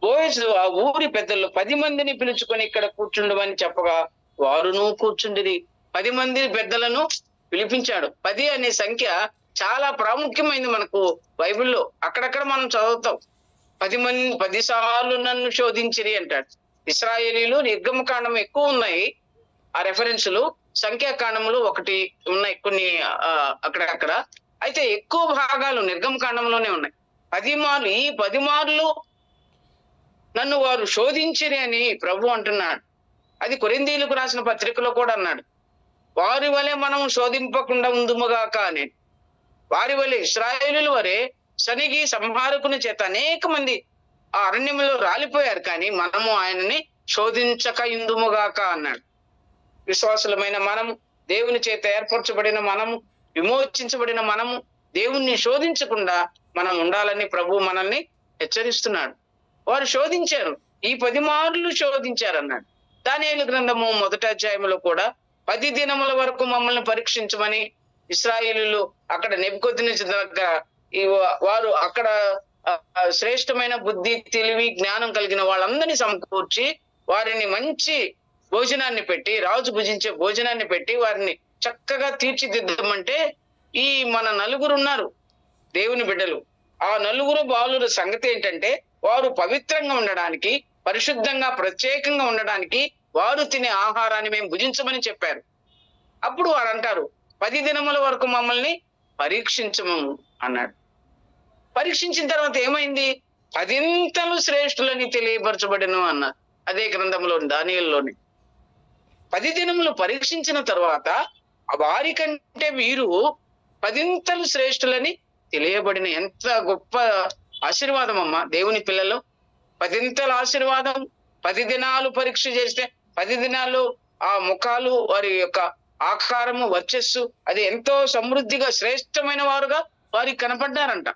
బోయజు ఆ ఊరి పెద్దల్లో 10 మందిని పిలుచుకొని ఇక్కడ కూర్చుండమని చెప్పగా వారును కూర్చుండిరి. 10 మంది పెద్దలను పిలిపించాడు. 10 అనే సంఖ్య చాలా ప్రాముఖ్యమైనది మనకు బైబిల్లో. అక్కడక్కడ మనం చదువుతాం 10 సార్లు నన్ను శోధించిరి అంటాడు. ఇశ్రాయేలీలు నిర్గమకాండం ఎక్కువ ఉన్నాయి ఆ రెఫరెన్సులు, సంఖ్యాకాండములు 1 ఉన్నాయి కొన్ని అక్కడక్కడ. అయితే ఎక్కువ భాగాలు నిర్గమకాండంలోనే ఉన్నాయి. 10 మార్లు, ఈ 10 మార్లు నన్ను వారు శోధించిరి అని ప్రభు అంటున్నాడు. అది కొరింథీయులకు రాసిన పత్రికలో కూడా అన్నాడు. వారి వలె మనం శోధింపకుండా ఉందుముగాక అని. వారి వలె ఇశ్రాయేలీయుల వలె సనిగి సంహారకుని చేత అనేక మంది ఆ అరణ్యంలో రాలిపోయారు, కానీ మనము ఆయనని శోధించక ఇందుముగాక అన్నాడు. విశ్వాసులమైన మనము, దేవుని చేత ఏర్పరచబడిన మనము, విమోచించబడిన మనము దేవుణ్ణి శోధించకుండా మనం ఉండాలని ప్రభు మనల్ని హెచ్చరిస్తున్నాడు. వారు శోధించారు, ఈ 10 మార్లు శోధించారు అన్నాడు. దానియేలు గ్రంథము 1వ అధ్యాయంలో కూడా 10 దినముల వరకు మమ్మల్ని పరీక్షించమని ఇశ్రాయేలీయులు అక్కడ నెబుకద్నెజరు దగ్గర వారు అక్కడ శ్రేష్టమైన బుద్ధి, తెలివి, జ్ఞానం కలిగిన వాళ్ళందరినీ సమకూర్చి వారిని మంచి భోజనాన్ని పెట్టి, రాజు భుజించే భోజనాన్ని పెట్టి వారిని చక్కగా తీర్చిదిద్దమంటే ఈ మన 4 ఉన్నారు దేవుని బిడ్డలు. ఆ 4 బాలుర సంగతి ఏంటంటే, వారు పవిత్రంగా ఉండడానికి, పరిశుద్ధంగా ప్రత్యేకంగా ఉండడానికి వారు తినే ఆహారాన్ని మేము భుజించమని చెప్పారు. అప్పుడు వారు అంటారు, 10 దినముల వరకు మమ్మల్ని పరీక్షించము అన్నాడు. పరీక్షించిన తర్వాత ఏమైంది? 10 శ్రేష్ఠులని తెలియపరచబడిను అన్నారు. అదే గ్రంథంలో దానియేలులోని 10 దినములు పరీక్షించిన తర్వాత వారి కంటే వీరు 10 శ్రేష్ఠులని తెలియబడిన. ఎంత గొప్ప ఆశీర్వాదం అమ్మా దేవుని పిల్లలు! 10 ఆశీర్వాదం. 10 దినాలు పరీక్ష చేస్తే 10 దినాలు ఆ ముఖాలు, వారి యొక్క ఆకారము, వర్చస్సు అది ఎంతో సమృద్ధిగా శ్రేష్టమైన వారుగా వారికి కనపడ్డారంట.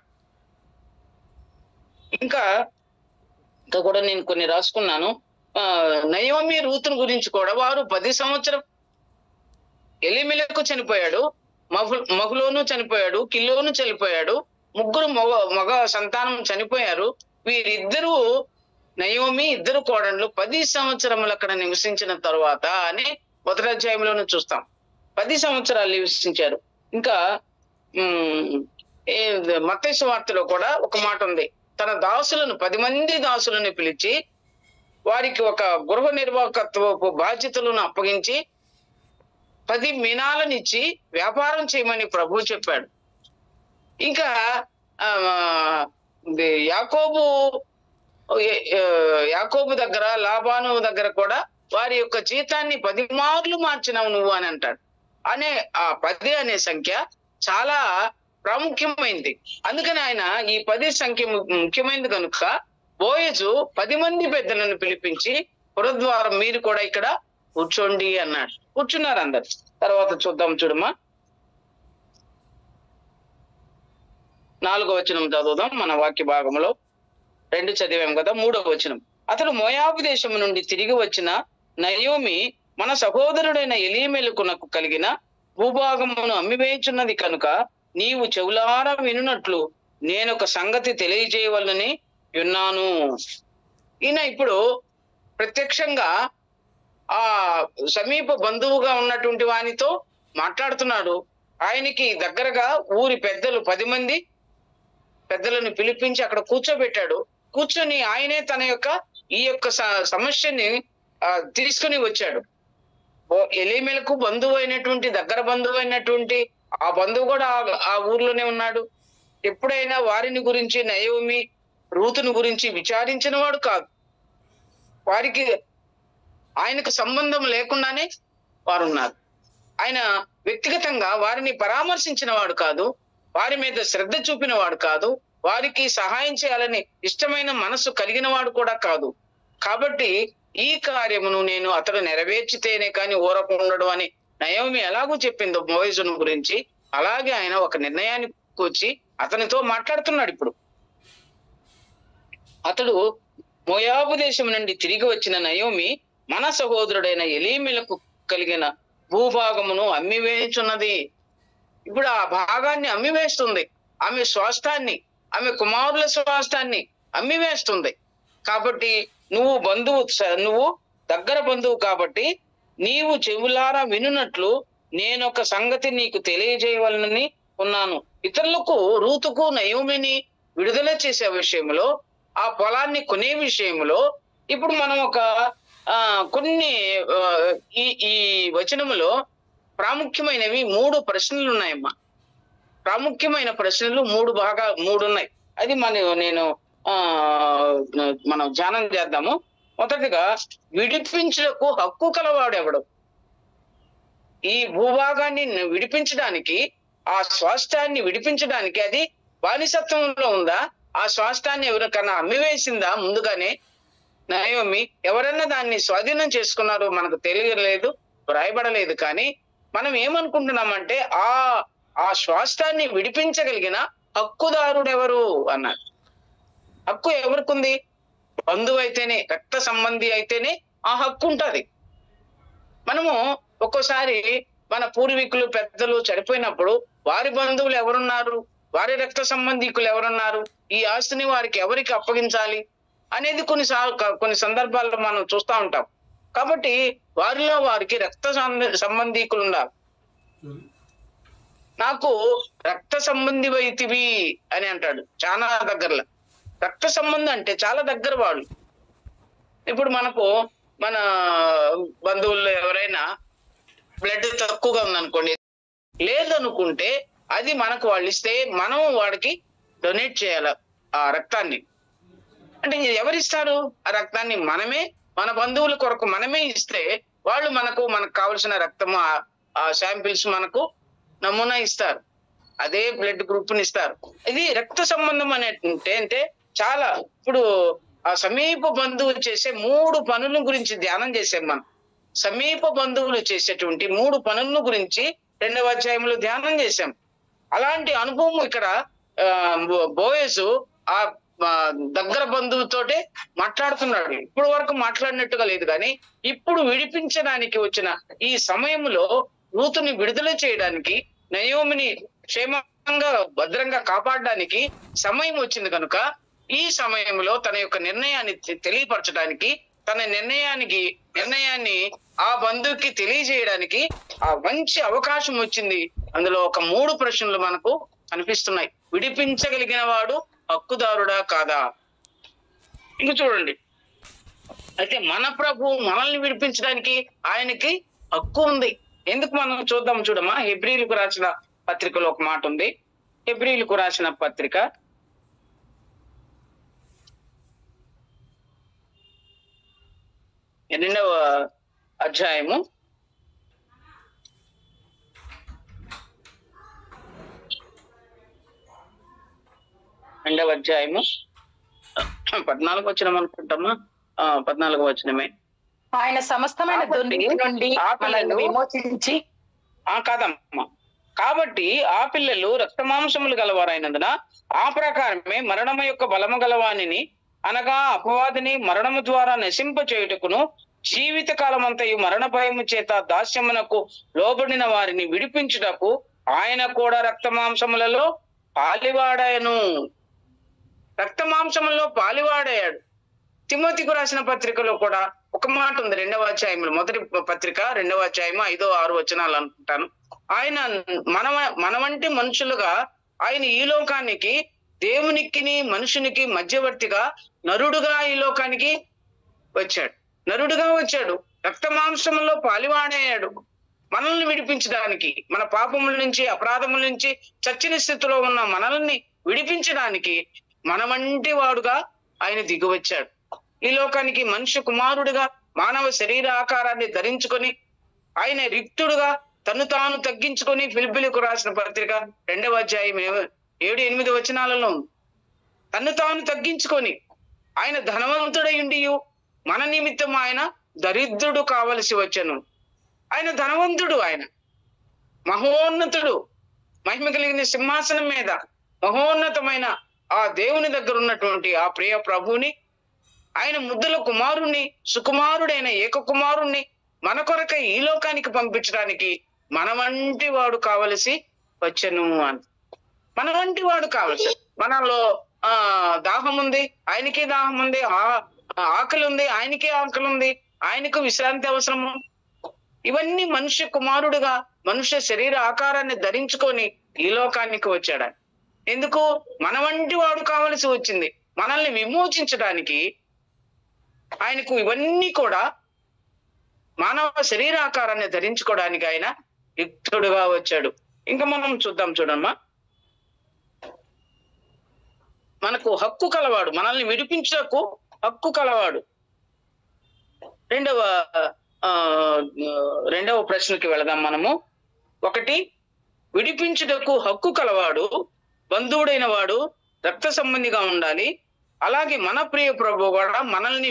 ఇంకా కూడా నేను కొన్ని రాసుకున్నాను. నయోమి, రూతును గురించి కూడా వారు 10 సంవత్సరం ఎలీమెలెకు చనిపోయాడు, మహులోను చనిపోయాడు, కిల్లోను చనిపోయాడు, 3 మగ సంతానం చనిపోయారు. వీరిద్దరూ నయోమి, 2 కోడళ్ళు 10 సంవత్సరములు అక్కడ నివసించిన తర్వాత అని 1వ అధ్యాయంలోనూ చూస్తాం. 10 సంవత్సరాలు నివసించారు. ఇంకా మత్తయి సువార్తలో కూడా ఒక మాట ఉంది. తన దాసులను 10 మంది దాసులను పిలిచి వారికి ఒక గృహ నిర్వాహకత్వపు బాధ్యతలను అప్పగించి 10 మీనాలనిచ్చి వ్యాపారం చేయమని ప్రభువు చెప్పాడు. ఇంకా యాకోబు దగ్గర, లాబాను దగ్గర కూడా వారి యొక్క జీతాన్ని 10 మార్లు మార్చినావు నువ్వు అని అంటాడు. ఆ 10 అనే సంఖ్య చాలా ప్రాముఖ్యమైంది. అందుకని ఆయన ఈ 10 సంఖ్య ముఖ్యమైనది కనుక బోయజు 10 మంది పెద్దలను పిలిపించి పురద్వారం మీరు కూడా ఇక్కడ కూర్చోండి అన్నాడు. కూర్చున్నారు అందరు. తర్వాత చూద్దాం, చూడమ్మా 4వ వచనం చదువుదాం. మన వాక్య భాగంలో 2 చదివాం కదా. 3వ వచనం. అతడు మోయాబు దేశము నుండి తిరిగి వచ్చిన నయోమి మన సహోదరుడైన ఎలీమెలకునకు కలిగిన భూభాగమును అమ్మివేయుచున్నది కనుక నీవు చెవులారా వినున్నట్లు నేనొక సంగతి తెలియజేయవలనని విన్నాను. ఈయన ఇప్పుడు ప్రత్యక్షంగా ఆ సమీప బంధువుగా ఉన్నటువంటి వానితో మాట్లాడుతున్నాడు. ఆయనకి దగ్గరగా ఊరి పెద్దలు 10 మంది పెద్దలను పిలిపించి అక్కడ కూర్చోబెట్టాడు. కూర్చొని ఆయనే తన యొక్క ఈ యొక్క సమస్యని తీసుకుని వచ్చాడు. ఎలీమెలకు బంధువు అయినటువంటి, దగ్గర బంధువు అయినటువంటి ఆ బంధువు కూడా ఆ ఊర్లోనే ఉన్నాడు. ఎప్పుడైనా వారిని గురించి, నయోమి, రూతుని గురించి విచారించిన వాడు కాదు. వారికి ఆయనకు సంబంధం లేకుండానే వారు ఉన్నారు. ఆయన వ్యక్తిగతంగా వారిని పరామర్శించిన వాడు కాదు, వారి మీద శ్రద్ధ చూపిన వాడు కాదు, వారికి సహాయం చేయాలని ఇష్టమైన మనసు కలిగిన వాడు కూడా కాదు. కాబట్టి ఈ కార్యమును నేను అతడు నెరవేర్చితేనే కానీ ఊరకుండడు అని నయోమి ఎలాగూ చెప్పిందో బోయజును గురించి, అలాగే ఆయన ఒక నిర్ణయానికి వచ్చి అతనితో మాట్లాడుతున్నాడు. ఇప్పుడు అతడు మోయాబు దేశం నుండి తిరిగి వచ్చిన నయోమి మన సహోదరుడైన ఎలీమెలకు కలిగిన భూభాగమును అమ్మివేయుచున్నది. ఇప్పుడు ఆ భాగాన్ని అమ్మివేస్తుంది. ఆమె స్వాస్థాన్ని, ఆమె కుమారుల స్వాస్థాన్ని అమ్మివేస్తుంది. కాబట్టి నువ్వు దగ్గర బంధువు కాబట్టి నీవు చెవులారా వినున్నట్లు నేనొక సంగతి నీకు తెలియజేయవలనని ఉన్నాను. ఇతరులకు, రూతుకు, నయోమిని విడుదల చేసే విషయంలో, ఆ పొలాన్ని కొనే విషయంలో ఇప్పుడు మనం ఒక కొన్ని ఈ వచనములో ప్రాముఖ్యమైనవి 3 ప్రశ్నలు ఉన్నాయమ్మా. ప్రాముఖ్యమైన ప్రశ్నలు 3 ఉన్నాయి. అది మనం ధ్యానం చేద్దాము. మొదటిగా, విడిపించుటకు హక్కు కలవాడు ఎవడు? ఈ భూభాగాన్ని విడిపించడానికి, ఆ స్వాస్థ్యాన్ని విడిపించడానికి అది బానిసత్వంలో ఉందా ఆ స్వాస్థాన్ని ఎవరికన్నా అమ్మివేసిందా ముందుగానే నయోమి? ఎవరన్నా దాన్ని స్వాధీనం చేసుకున్నారో మనకు తెలియలేదు, వ్రాయబడలేదు. కానీ మనం ఏమనుకుంటున్నామంటే ఆ స్వాస్థాన్ని విడిపించగలిగిన హక్కుదారుడు ఎవరు అన్నారు. హక్కు ఎవరికుంది? బంధువు అయితేనే, రక్త సంబంధి అయితేనే ఆ హక్కు ఉంటది. మనము ఒక్కోసారి మన పూర్వీకులు పెద్దలు చనిపోయినప్పుడు వారి బంధువులు ఎవరున్నారు, వారి రక్త సంబంధికులు ఎవరున్నారు, ఈ ఆస్తిని వారికి ఎవరికి అప్పగించాలి అనేది కొన్ని సందర్భాల్లో మనం చూస్తూ ఉంటాం. కాబట్టి వారిలో వారికి రక్త సంబంధికులు ఉన్నారు. నాకు రక్త సంబంధి వైతివి అని అంటాడు చాలా దగ్గరలో. రక్త సంబంధం అంటే చాలా దగ్గర వాళ్ళు. ఇప్పుడు మన బంధువుల్లో ఎవరైనా బ్లడ్ తక్కువగా ఉందనుకోండి, లేదనుకుంటే అది మనకు వాళ్ళు ఇస్తే మనం వాడికి డొనేట్ చేయాలి ఆ రక్తాన్ని. అంటే ఎవరిస్తారు ఆ రక్తాన్ని? మనమే, మన బంధువుల కొరకు మనమే ఇస్తే వాళ్ళు మనకు కావలసిన రక్తము ఆ శాంపిల్స్ మనకు నమూనా ఇస్తారు, అదే బ్లడ్ గ్రూప్ ని ఇస్తారు. ఇది రక్త సంబంధం అంటే చాలా. ఇప్పుడు ఆ సమీప బంధువులు చేసే 3 పనుల గురించి ధ్యానం చేసాం మనం. సమీప బంధువులు చేసేటువంటి 3 పనుల గురించి 2వ అధ్యాయంలో ధ్యానం చేశాం. అలాంటి అనుభవం ఇక్కడ బోయజు ఆ దగ్గర బంధువుతోటే మాట్లాడుతున్నాడు. ఇప్పుడు వరకు మాట్లాడినట్టుగా లేదు, కానీ ఇప్పుడు విడిపించడానికి వచ్చిన ఈ సమయంలో రూతుని విడుదల చేయడానికి, నయోమిని క్షేమంగా భద్రంగా కాపాడడానికి సమయం వచ్చింది కనుక ఈ సమయంలో తన యొక్క నిర్ణయాన్ని తెలియపరచడానికి, తన నిర్ణయాన్ని ఆ బంధువుకి తెలియజేయడానికి ఆ మంచి అవకాశం వచ్చింది. అందులో ఒక 3 ప్రశ్నలు మనకు కనిపిస్తున్నాయి. విడిపించగలిగిన వాడు హక్కుదారుడా కాదా? ఇంక చూడండి, అయితే మన ప్రభు మనల్ని విడిపించడానికి ఆయనకి హక్కు ఉంది. ఎందుకు మనం చూడమ్మా. హెబ్రీయులకు రాసిన పత్రికలో ఒక మాట ఉంది. హెబ్రీయులకు రాసిన పత్రిక 2వ అధ్యాయము 14వ వచనం అనుకుంటామా? 14వ వచనమే. ఆయన సమస్తమైన దుర్నీతి నుండి మనల్ని విమోచించి కాదమ్మా. కాబట్టి ఆ పిల్లలు రక్తమాంసములు గలవారైనందున ఆ ప్రకారమే మరణము యొక్క బలము గలవానిని, అనగా అపవాదిని మరణము ద్వారా నశింప చేయుటకును, జీవిత కాలమంతయు మరణ భయము చేత దాస్యమునకు లోబడిన వారిని విడిపించుటకు ఆయన కూడా రక్తమాంసములలో పాలివాడాయను. రక్తమాంసములలో పాలివాడయ్యాడు. తిమోతికు రాసిన పత్రికలో కూడా ఒక మాట ఉంది. 2వ అధ్యాయంలో, మొదటి పత్రిక 2వ అధ్యాయము 5, 6 వచనాలు అనుకుంటాను. ఆయన మన వంటి మనుషులుగా ఆయన ఈ లోకానికి, దేవునికిని మనుషునికి మధ్యవర్తిగా నరుడుగా ఈ లోకానికి వచ్చాడు. రక్త మాంసంలో పాలివాడయ్యాడు మనల్ని విడిపించడానికి, మన పాపముల నుంచి, అపరాధముల నుంచి, చచ్చిన స్థితిలో ఉన్న మనల్ని విడిపించడానికి మన వంటి వాడుగా ఆయన దిగివచ్చాడు. ఈ లోకానికి మనుష్య కుమారుడిగా మానవ శరీర ఆకారాన్ని ధరించుకొని, ఆయన రిక్తుడుగా తను తాను తగ్గించుకొని, ఫిలిప్పీలకు రాసిన పత్రిక 2వ అధ్యాయం 7-8 వచనాలలో తను తాను తగ్గించుకొని, ఆయన ధనవంతుడై ఉండి మన నిమిత్తం ఆయన దరిద్రుడు కావలసి వచ్చను. ఆయన ధనవంతుడు, ఆయన మహోన్నతుడు, మహిమ కలిగిన సింహాసనం మీద మహోన్నతమైన ఆ దేవుని దగ్గర ఉన్నటువంటి ఆ ప్రియ ప్రభుని, ఆయన ముద్దుల కుమారుణ్ణి, సుకుమారుడైన ఏక కుమారుణ్ణి మన కొరకై ఈ లోకానికి పంపించడానికి మన వంటి వాడు కావలసి వచ్చను అని. మన వంటి వాడు కావలసి, మనలో దాహం ఉంది, ఆయనకే దాహం ఉంది, ఆకలి ఉంది, ఆయనకే ఆకలి ఉంది, ఆయనకు విశ్రాంతి అవసరము. ఇవన్నీ మనుష్య కుమారుడుగా మనుష్య శరీర ఆకారాన్ని ధరించుకొని ఈ లోకానికి వచ్చాడు. ఎందుకు? మన వంటి వాడు కావలసి వచ్చింది. మనల్ని విమోచించడానికి ఆయనకు ఇవన్నీ కూడా మానవ శరీరాకారాన్ని ధరించుకోవడానికి ఆయన యుక్తుడుగా వచ్చాడు. ఇంకా మనం చూడమ్మా, మనకు హక్కు కలవాడు, మనల్ని విడిపించకు హక్కు కలవాడు. రెండవ ప్రశ్నకి వెళదాం మనము. 1, విడిపించుటకు హక్కు కలవాడు, బంధువుడైన వాడు, రక్త సంబంధిగా ఉండాలి. అలాగే మన ప్రియ ప్రభు కూడా మనల్ని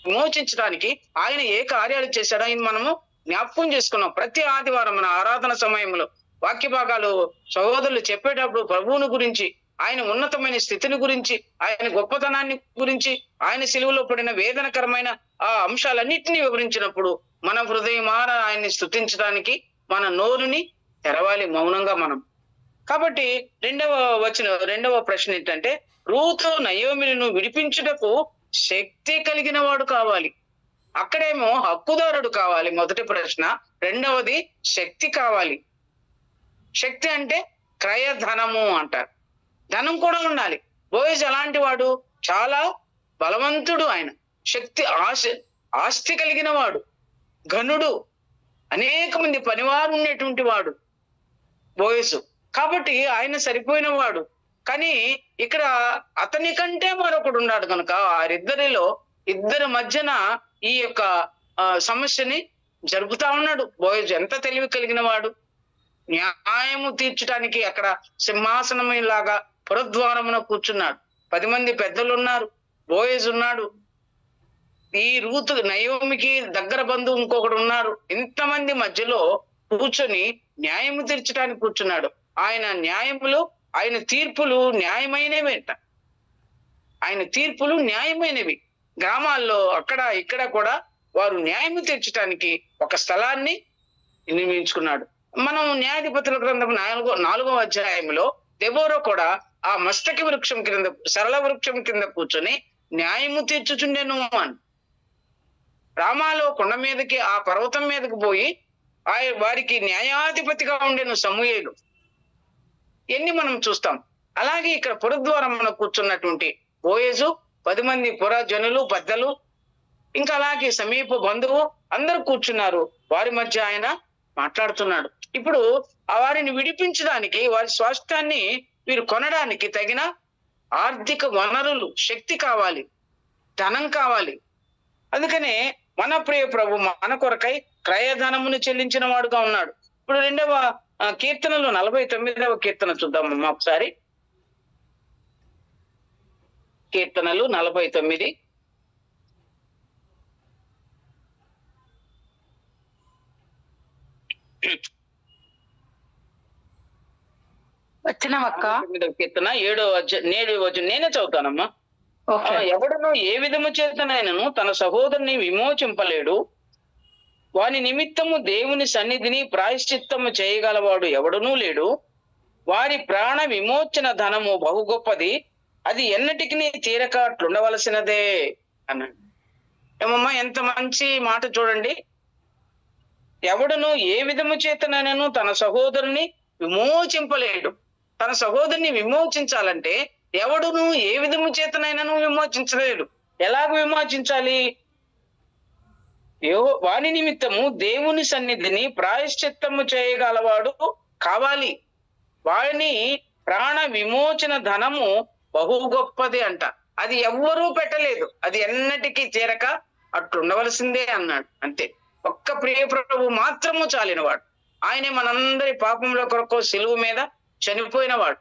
విమోచించడానికి ఆయన ఏ కార్యాలు చేశాడో ఇది మనము జ్ఞాపకం చేసుకున్నాం. ప్రతి ఆదివారం మన ఆరాధన సమయంలో వాక్య భాగాలు సహోదరులు చెప్పేటప్పుడు ప్రభువుని గురించి, ఆయన ఉన్నతమైన స్థితిని గురించి, ఆయన గొప్పతనాన్ని గురించి, ఆయన సిలువలో పడిన వేదనకరమైన ఆ అంశాలన్నింటినీ వివరించినప్పుడు మన హృదయమార ఆయన్ని స్తుతించడానికి మన నోరుని తెరవాలి మౌనంగా మనం. కాబట్టి రెండవ ప్రశ్న ఏంటంటే, రూతు నయోమిను విడిపించుటకు శక్తి కలిగిన వాడు కావాలి. అక్కడేమో హక్కుదారుడు కావాలి మొదటి ప్రశ్న. రెండవది శక్తి కావాలి. శక్తి అంటే క్రయధనము అంటారు. ధనం కూడా ఉండాలి. బోయజ్ అలాంటి వాడు, చాలా బలవంతుడు. ఆయన శక్తి ఆస్తి కలిగిన వాడు, ఘనుడు, అనేక మంది పనివారు ఉండేటువంటి వాడు బోయజు. కాబట్టి ఆయన సరిపోయిన వాడు. కానీ ఇక్కడ అతని కంటే మరొకడు ఉన్నాడు కనుక వారిద్దరిలో ఇద్దరి మధ్యన ఈ యొక్క సమస్యని జరుపుతా ఉన్నాడు. బోయజు ఎంత తెలివి కలిగిన వాడు, న్యాయము తీర్చడానికి అక్కడ సింహాసనం లాగా పురద్వారమున కూర్చున్నాడు. 10 మంది పెద్దలు ఉన్నారు, బోయజు ఉన్నాడు, ఈ రూతు నయోమికి దగ్గర బంధువు ఇంకొకడు ఉన్నారు. ఇంతమంది మధ్యలో కూర్చొని న్యాయము తీర్చడానికి కూర్చున్నాడు. ఆయన న్యాయములు, ఆయన తీర్పులు న్యాయమైనవేంట. ఆయన తీర్పులు న్యాయమైనవి. గ్రామాల్లో అక్కడ ఇక్కడ కూడా వారు న్యాయము తీర్చడానికి ఒక స్థలాన్ని నిర్మించుకున్నాడు. మనం న్యాయాధిపతుల గ్రంథం 4వ అధ్యాయంలో దెబోరా కూడా ఆ మస్తకి వృక్షం కింద, సరళ వృక్షం కింద కూర్చొని న్యాయము తీర్చుచుండెను అని. రామాలో కొండ మీదకి, ఆ పర్వతం మీదకి పోయి వారికి న్యాయాధిపతిగా ఉండెను సమూయేలు. ఎన్ని మనం చూస్తాం. అలాగే ఇక్కడ పురద్వారం మనం కూర్చున్నటువంటి బోయజు, 10 మంది పురజనులు, పెద్దలు, ఇంకా అలాగే సమీప బంధువు అందరూ కూర్చున్నారు. వారి మధ్య ఆయన మాట్లాడుతున్నాడు. ఇప్పుడు వారిని విడిపించడానికి, వారి స్వాస్థ్యాన్ని వీరు కొనడానికి తగిన ఆర్థిక వనరులు, శక్తి కావాలి, ధనం కావాలి. అందుకనే మన ప్రియ ప్రభు మన కొరకై క్రయధనమును చెల్లించిన వాడుగా ఉన్నాడు. ఇప్పుడు 2వ కీర్తనలో 49వ కీర్తన చూద్దామమ్మా ఒకసారి. కీర్తనలు 49. వచ్చినవక్క కీర్తన 7వ నేనే చదువుతానమ్మా. ఎవడును ఏ విధము చేతనైనను తన సహోదరుని విమోచింపలేడు. వాని నిమిత్తము దేవుని సన్నిధిని ప్రాయశ్చిత్తము చేయగలవాడు ఎవడునూ లేడు. వారి ప్రాణ విమోచన ధనము బహు గొప్పది, అది ఎన్నటికి తీరక అట్లుండవలసినదే అన్నాడు. ఏమమ్మా ఎంత మంచి మాట చూడండి. ఎవడును ఏ విధము చేతనైనను తన సహోదరుని విమోచింపలేడు. తన సహోదరుని విమోచించాలంటే ఎవడును ఏ విధము చేతనైనను విమోచించలేడు. ఎలాగ విమోచించాలి? వాని నిమిత్తము దేవుని సన్నిధిని ప్రాయశ్చిత్తము చేయగలవాడు కావాలి. వాని ప్రాణ విమోచన ధనము బహు గొప్పది అంట. అది ఎవ్వరూ పెట్టలేదు, అది ఎన్నటికీ చేరక అట్లుండవలసిందే అన్నాడు. అంతే. ఒక్క ప్రియ ప్రభు మాత్రము చాలినవాడు. ఆయనే మనందరి పాపముల కొరకు సిలువ మీద చనిపోయినవాడు.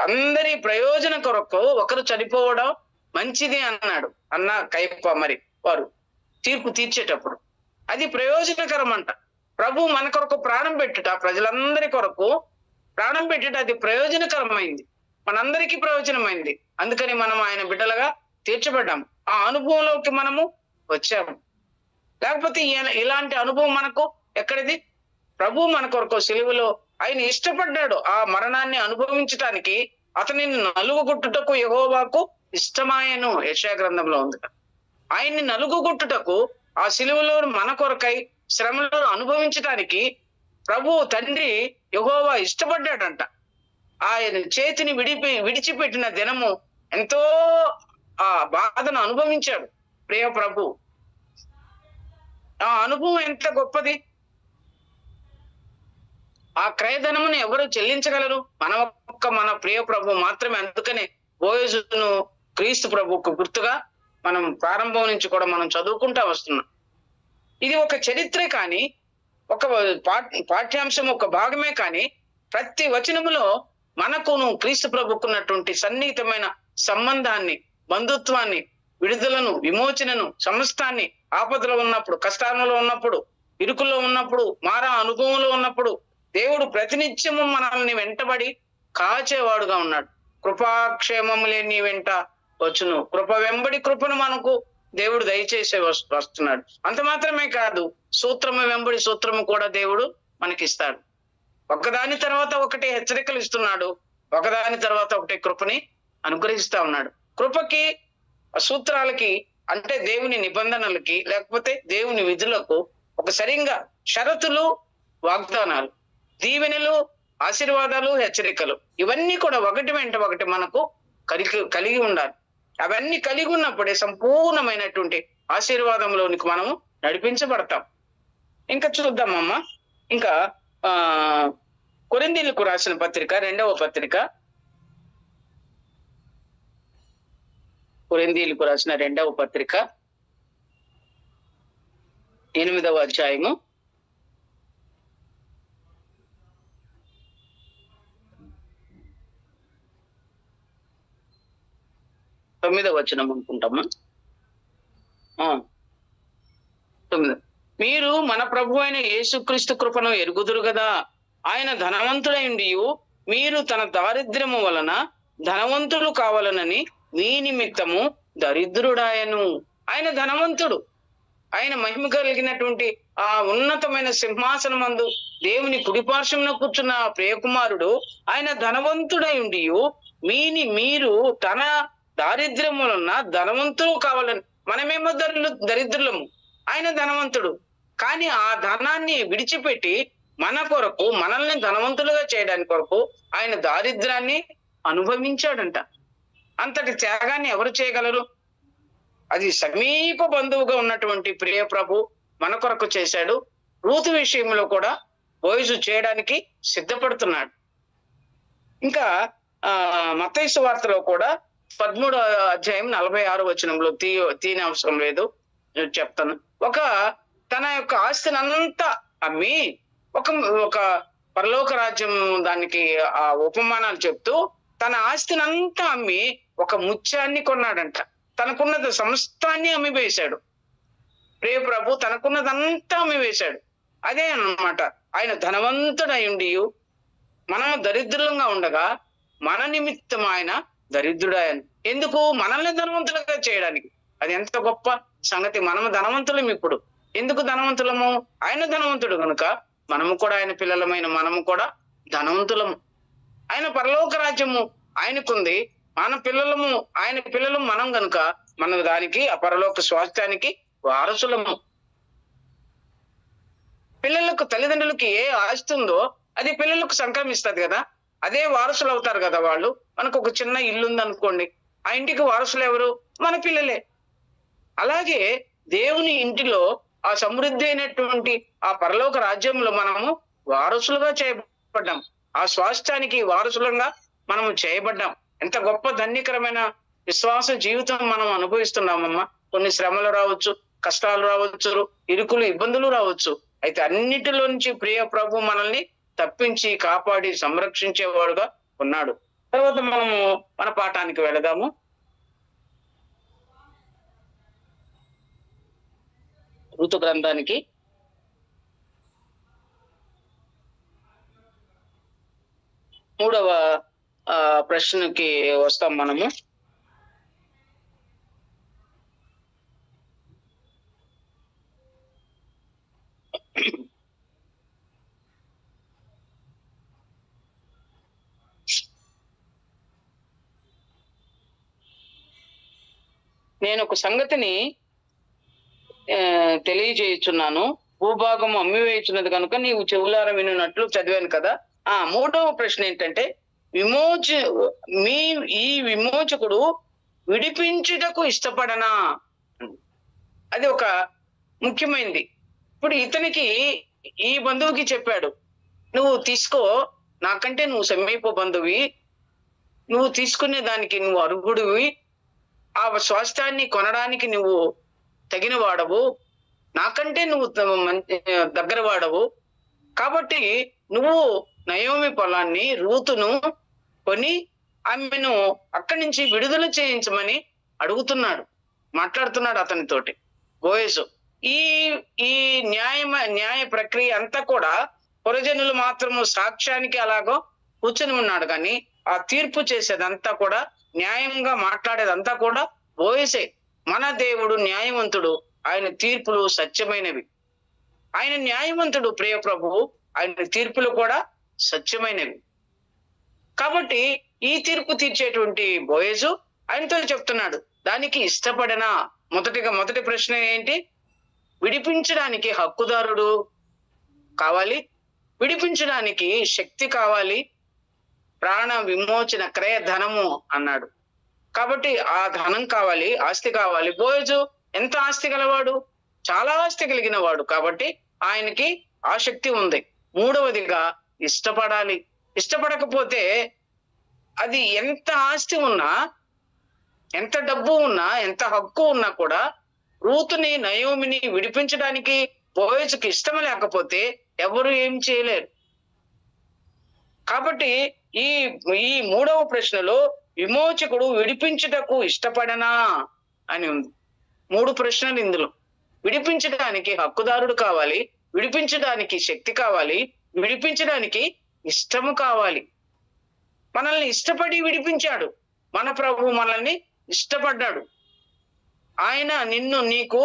అందరి ప్రయోజన కొరకు ఒకరు చనిపోవడం మంచిది అన్నాడు అన్న కైప. మరి వారు తీర్పు తీర్చేటప్పుడు అది ప్రయోజనకరం అంట. ప్రభు మన కొరకు ప్రాణం పెట్టుట, ప్రజలందరి కొరకు ప్రాణం పెట్టుట, అది ప్రయోజనకరమైంది, మనందరికీ ప్రయోజనమైంది. అందుకని మనం ఆయన బిడ్డలుగా తీర్చబడ్డాము. ఆ అనుభవంలోకి మనము వచ్చాము. లేకపోతే ఇలాంటి అనుభవం మనకు ఎక్కడిది? ప్రభు మన కొరకు సిలువలో ఆయన ఇష్టపడ్డాడు ఆ మరణాన్ని అనుభవించటానికి. అతనిని నలుగుగొట్టుటకు యెహోవాకు ఇష్టమాయను యెషయా గ్రంథంలో ఉంది. ఆయన్ని నలుగుగొట్టుటకు ఆ సిలువలో మన కొరకై శ్రమలను అనుభవించటానికి ప్రభు తండ్రి యెహోవా ఇష్టపడ్డాడంట. ఆయన చేతిని విడిచిపెట్టిన దినము ఎంతో ఆ బాధను అనుభవించాడు ప్రియ ప్రభు. ఆ అనుభవం ఎంత గొప్పది! ఆ క్రయధనమును ఎవరు చెల్లించగలరు? మన ప్రియ ప్రభు మాత్రమే. అందుకనే బోయజును క్రీస్తు ప్రభుకు గుర్తుగా మనం ప్రారంభం నుంచి కూడా మనం చదువుకుంటా వస్తున్నాం. ఇది ఒక చరిత్రే కానీ, ఒక పాఠ్యాంశం, ఒక భాగమే కానీ, ప్రతి వచనములో మనకును క్రీస్తు ప్రభుకున్నటువంటి సన్నిహితమైన సంబంధాన్ని, బంధుత్వాన్ని, విడుదలను, విమోచనను, సమస్తాన్ని, ఆపదలో ఉన్నప్పుడు, కష్టాలలో ఉన్నప్పుడు, ఇరుకుల్లో ఉన్నప్పుడు, మారా అనుభవంలో ఉన్నప్పుడు దేవుడు ప్రతినిత్యము మనల్ని వెంటబడి కాచేవాడుగా ఉన్నాడు. కృపాక్షేమములే నీ వెంట వచ్చును. కృప వెంబడి కృపను మనకు దేవుడు దయచేసే వస్తున్నాడు. అంత మాత్రమే కాదు, సూత్రము వెంబడి సూత్రము కూడా దేవుడు మనకిస్తాడు. ఒకదాని తర్వాత ఒకటి హెచ్చరికలు ఇస్తున్నాడు, ఒకదాని తర్వాత ఒకటి కృపని అనుగ్రహిస్తా ఉన్నాడు. కృపకి, సూత్రాలకి అంటే దేవుని నిబంధనలకి, లేకపోతే దేవుని విధులకు ఒక సరిగ్గా షరతులు, వాగ్దానాలు, దీవెనలు, ఆశీర్వాదాలు, హెచ్చరికలు ఇవన్నీ కూడా ఒకటి వెంట ఒకటి మనకు కలిగి ఉండాలి. అవన్నీ కలిగి ఉన్నప్పుడే సంపూర్ణమైనటువంటి ఆశీర్వాదంలోనికి మనము నడిపించబడతాం. ఇంకా చూద్దామమ్మా. ఇంకా కొరింథీయులకు రాసిన పత్రిక, 2వ పత్రిక, కొరింథీయులకు రాసిన 2వ పత్రిక 8వ అధ్యాయము 9వ వచనం అనుకుంటామా? 9. మీరు మన ప్రభు అయిన యేసుక్రీస్తు కృపను ఎరుగుదురు కదా. ఆయన ధనవంతుడైండి మీరు తన దారిద్ర్యము వలన ధనవంతులు కావాలనని మీ నిమిత్తము దరిద్రుడాయను. ఆయన ధనవంతుడు. ఆయన మహిమ కలిగినటువంటి ఆ ఉన్నతమైన సింహాసనమందు దేవుని కుడిపార్శ్వమున కూర్చున్న ప్రియకుమారుడు ఆయన ధనవంతుడైండి మీరు తన దారిద్ర్యం వలన ధనవంతులు కావాలని, మనమేమో దరిద్రులము, ఆయన ధనవంతుడు. కానీ ఆ ధనాన్ని విడిచిపెట్టి మన కొరకు, మనల్ని ధనవంతులుగా చేయడానికి కొరకు ఆయన దారిద్ర్యాన్ని అనుభవించాడంట. అంతటి త్యాగాన్ని ఎవరు చేయగలరు? అది సమీప బంధువుగా ఉన్నటువంటి ప్రియ ప్రభు మన కొరకు చేశాడు. రూతు విషయంలో కూడా బోయజు చేయడానికి సిద్ధపడుతున్నాడు. ఇంకా మత్తయి సువార్తలో కూడా 13వ అధ్యాయం 46వ వచనంలో తీనే అవసరం లేదు, చెప్తాను. తన యొక్క ఆస్తిని అంతా అమ్మి ఒక పరలోక రాజ్యం దానికి ఆ ఉపమానాలు చెప్తూ తన ఆస్తిని అంతా అమ్మి ఒక ముత్యాన్ని కొన్నాడంట. తనకున్నది సమస్తాన్ని అమ్మివేశాడు. ప్రియ ప్రభు తనకున్నదంతా అమ్మివేశాడు. అదే అన్నమాట, ఆయన ధనవంతుడయుండి మనము దరిద్రులంగా ఉండగా మన నిమిత్తం ఆయన దరిద్రుడాయను. ఎందుకు? మనల్ని ధనవంతులుగా చేయడానికి. అది ఎంత గొప్ప సంగతి. మనము ధనవంతులం. ఇప్పుడు ఎందుకు ధనవంతులము? ఆయన ధనవంతుడు కనుక మనము కూడా ఆయన పిల్లలమైన మనము కూడా ధనవంతులము. ఆయన పరలోక రాజ్యము ఆయనకుంది, మన పిల్లలము ఆయన పిల్లలు మనం గనుక మన దానికి ఆ పరలోక స్వాస్థ్యానికి వారసులము. పిల్లలకు, తల్లిదండ్రులకి ఏ ఆస్తి ఉందో అది పిల్లలకు సంక్రమిస్తుంది కదా, అదే వారసులు అవుతారు కదా వాళ్ళు. మనకు ఒక చిన్న ఇల్లు ఉందనుకోండి, ఆ ఇంటికి వారసులు ఎవరు? మన పిల్లలే. అలాగే దేవుని ఇంటిలో ఆ సమృద్ధి అయినటువంటి ఆ పరలోక రాజ్యంలో మనము వారసులుగా చేయబడ్డాం. ఆ స్వాస్థ్యానికి వారసులంగా మనము చేయబడ్డాం. ఎంత గొప్ప ధన్యకరమైన విశ్వాస జీవితం మనం అనుభవిస్తున్నామమ్మా. కొన్ని శ్రమలు రావచ్చు, కష్టాలు రావచ్చు, ఇరుకులు, ఇబ్బందులు రావచ్చు. అయితే అన్నిటిలో నుంచి ప్రియ ప్రభు మనల్ని తప్పించి కాపాడి సంరక్షించేవాడుగా ఉన్నాడు. తర్వాత మనము మన పాఠానికి వెళదాము. ఋతు గ్రంథానికి 3వ ప్రశ్నకి వస్తాం మనము. నేను ఒక సంగతిని తెలియజేయుచున్నాను. భూభాగము అమ్మివేయుచున్నది కనుక నీవు చెవులార వినున్నట్లు చదివాను కదా. 3వ ప్రశ్న ఏంటంటే, ఈ విమోచకుడు విడిపించుటకు ఇష్టపడనా? అది ఒక ముఖ్యమైనది. ఇప్పుడు ఇతనికి, ఈ బంధువుకి చెప్పాడు, నువ్వు తీసుకో, నాకంటే నువ్వు సమీప బంధువి, నువ్వు తీసుకునే దానికి నువ్వు అర్హుడివి, ఆ స్వాస్థ్యాన్ని కొనడానికి నువ్వు తగిన వాడవు, నాకంటే నువ్వు దగ్గర వాడవు, కాబట్టి నువ్వు నయోమి పొలాన్ని, రూతును కొని ఆమెను అక్కడి నుంచి విడుదల చేయించమని మాట్లాడుతున్నాడు అతనితోటి బోయజు. ఈ ఈ న్యాయ ప్రక్రియ అంతా కూడా పురజనులు మాత్రము సాక్ష్యానికి అలాగో కూర్చొని ఉన్నాడు, కానీ ఆ తీర్పు చేసేదంతా కూడా న్యాయంగా మాట్లాడేదంతా కూడా బోయజే. మన దేవుడు న్యాయవంతుడు, ఆయన తీర్పులు సత్యమైనవి. ఆయన న్యాయవంతుడు ప్రియ ప్రభువు, ఆయన తీర్పులు కూడా సత్యమైనవి. కాబట్టి ఈ తీర్పు తీర్చేటువంటి బోయజు ఆయనతో చెప్తున్నాడు, దానికి ఇష్టపడనా? మొదటి ప్రశ్న ఏంటి? విడిపించడానికి హక్కుదారుడు కావాలి, విడిపించడానికి శక్తి కావాలి, ప్రాణ విమోచన క్రయ ధనము అన్నాడు. కాబట్టి ఆ ధనం కావాలి, ఆస్తి కావాలి. బోయజు ఎంత ఆస్తి గలవాడు? చాలా ఆస్తి కలిగిన వాడు. కాబట్టి ఆయనకి ఆ శక్తి ఉంది. మూడవదిగా ఇష్టపడాలి. ఇష్టపడకపోతే అది ఎంత ఆస్తి ఉన్నా, ఎంత డబ్బు ఉన్నా, ఎంత హక్కు ఉన్నా కూడా రూతుని నయోమిని విడిపించడానికి బోయజుకి ఇష్టం లేకపోతే ఎవరు ఏం చేయలేరు. కాబట్టి ఈ మూడవ ప్రశ్నలో విమోచకుడు విడిపించుటకు ఇష్టపడనా అని ఉంది. 3 ప్రశ్నలు ఇందులో. విడిపించడానికి హక్కుదారుడు కావాలి, విడిపించడానికి శక్తి కావాలి, విడిపించడానికి ఇష్టము కావాలి. మనల్ని ఇష్టపడి విడిపించాడు. మన ప్రభు మనల్ని ఇష్టపడ్డాడు. ఆయన నీకు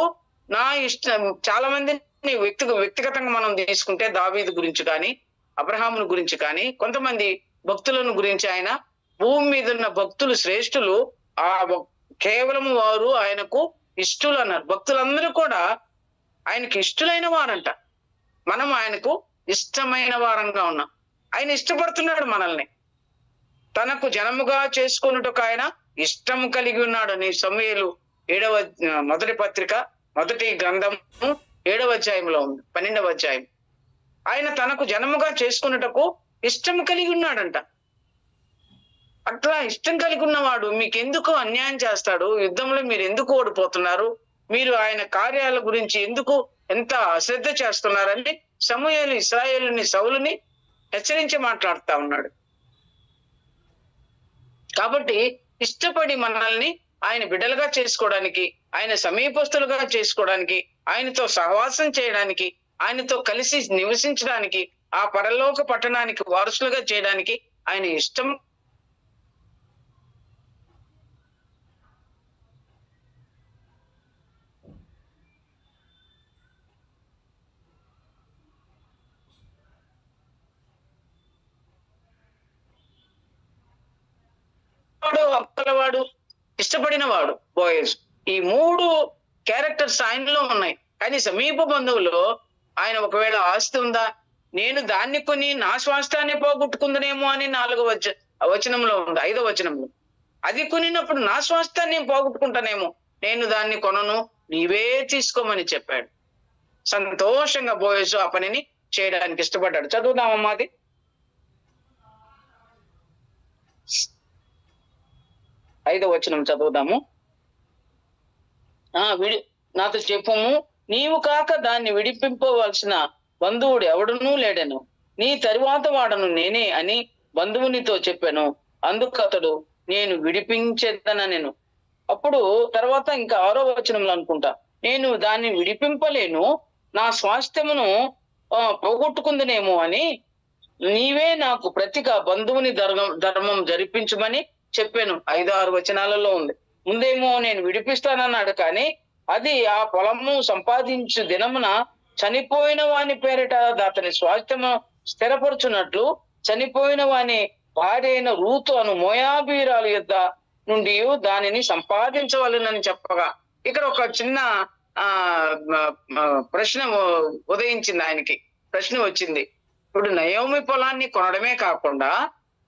నా ఇష్టం. చాలా మందిని వ్యక్తిగతంగా మనం తీసుకుంటే దావీదు గురించి కానీ, అబ్రహామును గురించి కానీ, కొంతమంది భక్తులను గురించి, ఆయన భూమి మీద ఉన్న భక్తులు శ్రేష్ఠులు, కేవలం వారు ఆయనకు ఇష్టలు అన్నారు. భక్తులందరూ కూడా ఆయనకి ఇష్టలైన వారంట. మనం ఆయనకు ఇష్టమైన వారంగా ఉన్నాం. ఆయన ఇష్టపడుతున్నాడు మనల్ని. తనకు జనముగా చేసుకున్నట్టుకు ఆయన ఇష్టము కలిగి ఉన్నాడు అని సమూయేలు 7వ పత్రిక 1 గ్రంథము 7వ అధ్యాయంలో ఉంది, 12వ అధ్యాయం. ఆయన తనకు జనముగా చేసుకున్నట్టుకు ఇష్టము కలిగి ఉన్నాడంట. అట్లా ఇష్టం కలిగి ఉన్నవాడు మీకెందుకు అన్యాయం చేస్తాడు? యుద్ధంలో మీరు ఎందుకు ఓడిపోతున్నారు? మీరు ఆయన కార్యాల గురించి ఎందుకు ఎంత అశ్రద్ధ చేస్తున్నారని సమూయేలు ఇశ్రాయేలుని సౌలుని హెచ్చరించి మాట్లాడుతా ఉన్నాడు. కాబట్టి ఇష్టపడి మనల్ని ఆయన బిడ్డలుగా చేసుకోవడానికి, ఆయన సమీపస్తులుగా చేసుకోవడానికి, ఆయనతో సహవాసం చేయడానికి, ఆయనతో కలిసి నివసించడానికి, ఆ పరలోక పట్టణానికి వారసులుగా చేయడానికి ఆయన ఇష్టం. వాడు ఇష్టపడిన వాడు బోయజు. ఈ 3 క్యారెక్టర్స్ ఆయనలో ఉన్నాయి. కానీ సమీప బంధువులో ఆయన ఒకవేళ ఆస్తి ఉందా? నేను దాన్ని కొని నా స్వాస్థాన్ని పోగొట్టుకుందనేమో అని 4వ వచనంలో ఉంది, 5వ వచనంలో. అది కొనినప్పుడు నా స్వాస్థాన్ని నేను పోగొట్టుకుంటానేమో, నేను దాన్ని కొనను, నీవే తీసుకోమని చెప్పాడు. సంతోషంగా బోయజు ఆ పనిని చేయడానికి ఇష్టపడ్డాడు. చదువుదామమ్మా అది. 5వ వచనం చదువుదాము. నాతో చెప్పుము, నీవు కాక దాన్ని విడిపింపవలసిన బంధువుడు ఎవడునూ లేడను, నీ తరువాత వాడను నేనే అని బంధువునితో చెప్పాను. అందుకు అతడు, నేను విడిపించేదనెను. అప్పుడు తర్వాత ఇంకా 6వ వచనంలో అనుకుంటా, నేను దాన్ని విడిపింపలేను, నా స్వాస్థ్యమును పోగొట్టుకుందనేమో అని నీవే నాకు ప్రతిగా బంధువుని ధర్మం జరిపించమని చెప్పాను. 5-6 వచనాలలో ఉంది. ముందేమో నేను విడిపిస్తానన్నాడు, కానీ అది ఆ పొలము సంపాదించు దినమున చనిపోయిన వాని పేరిట అతని స్వాస్థ్యము స్థిరపరచున్నట్లు చనిపోయిన వాని భార్య అయిన రూతు అను మోయాబీరాలు యొద్ద నుండి దానిని సంపాదించవలనని చెప్పగా, ఇక్కడ ఒక చిన్న ప్రశ్న ఉదయించింది. ఆయనకి ప్రశ్న వచ్చింది. ఇప్పుడు నయోమి పొలాన్ని కొనడమే కాకుండా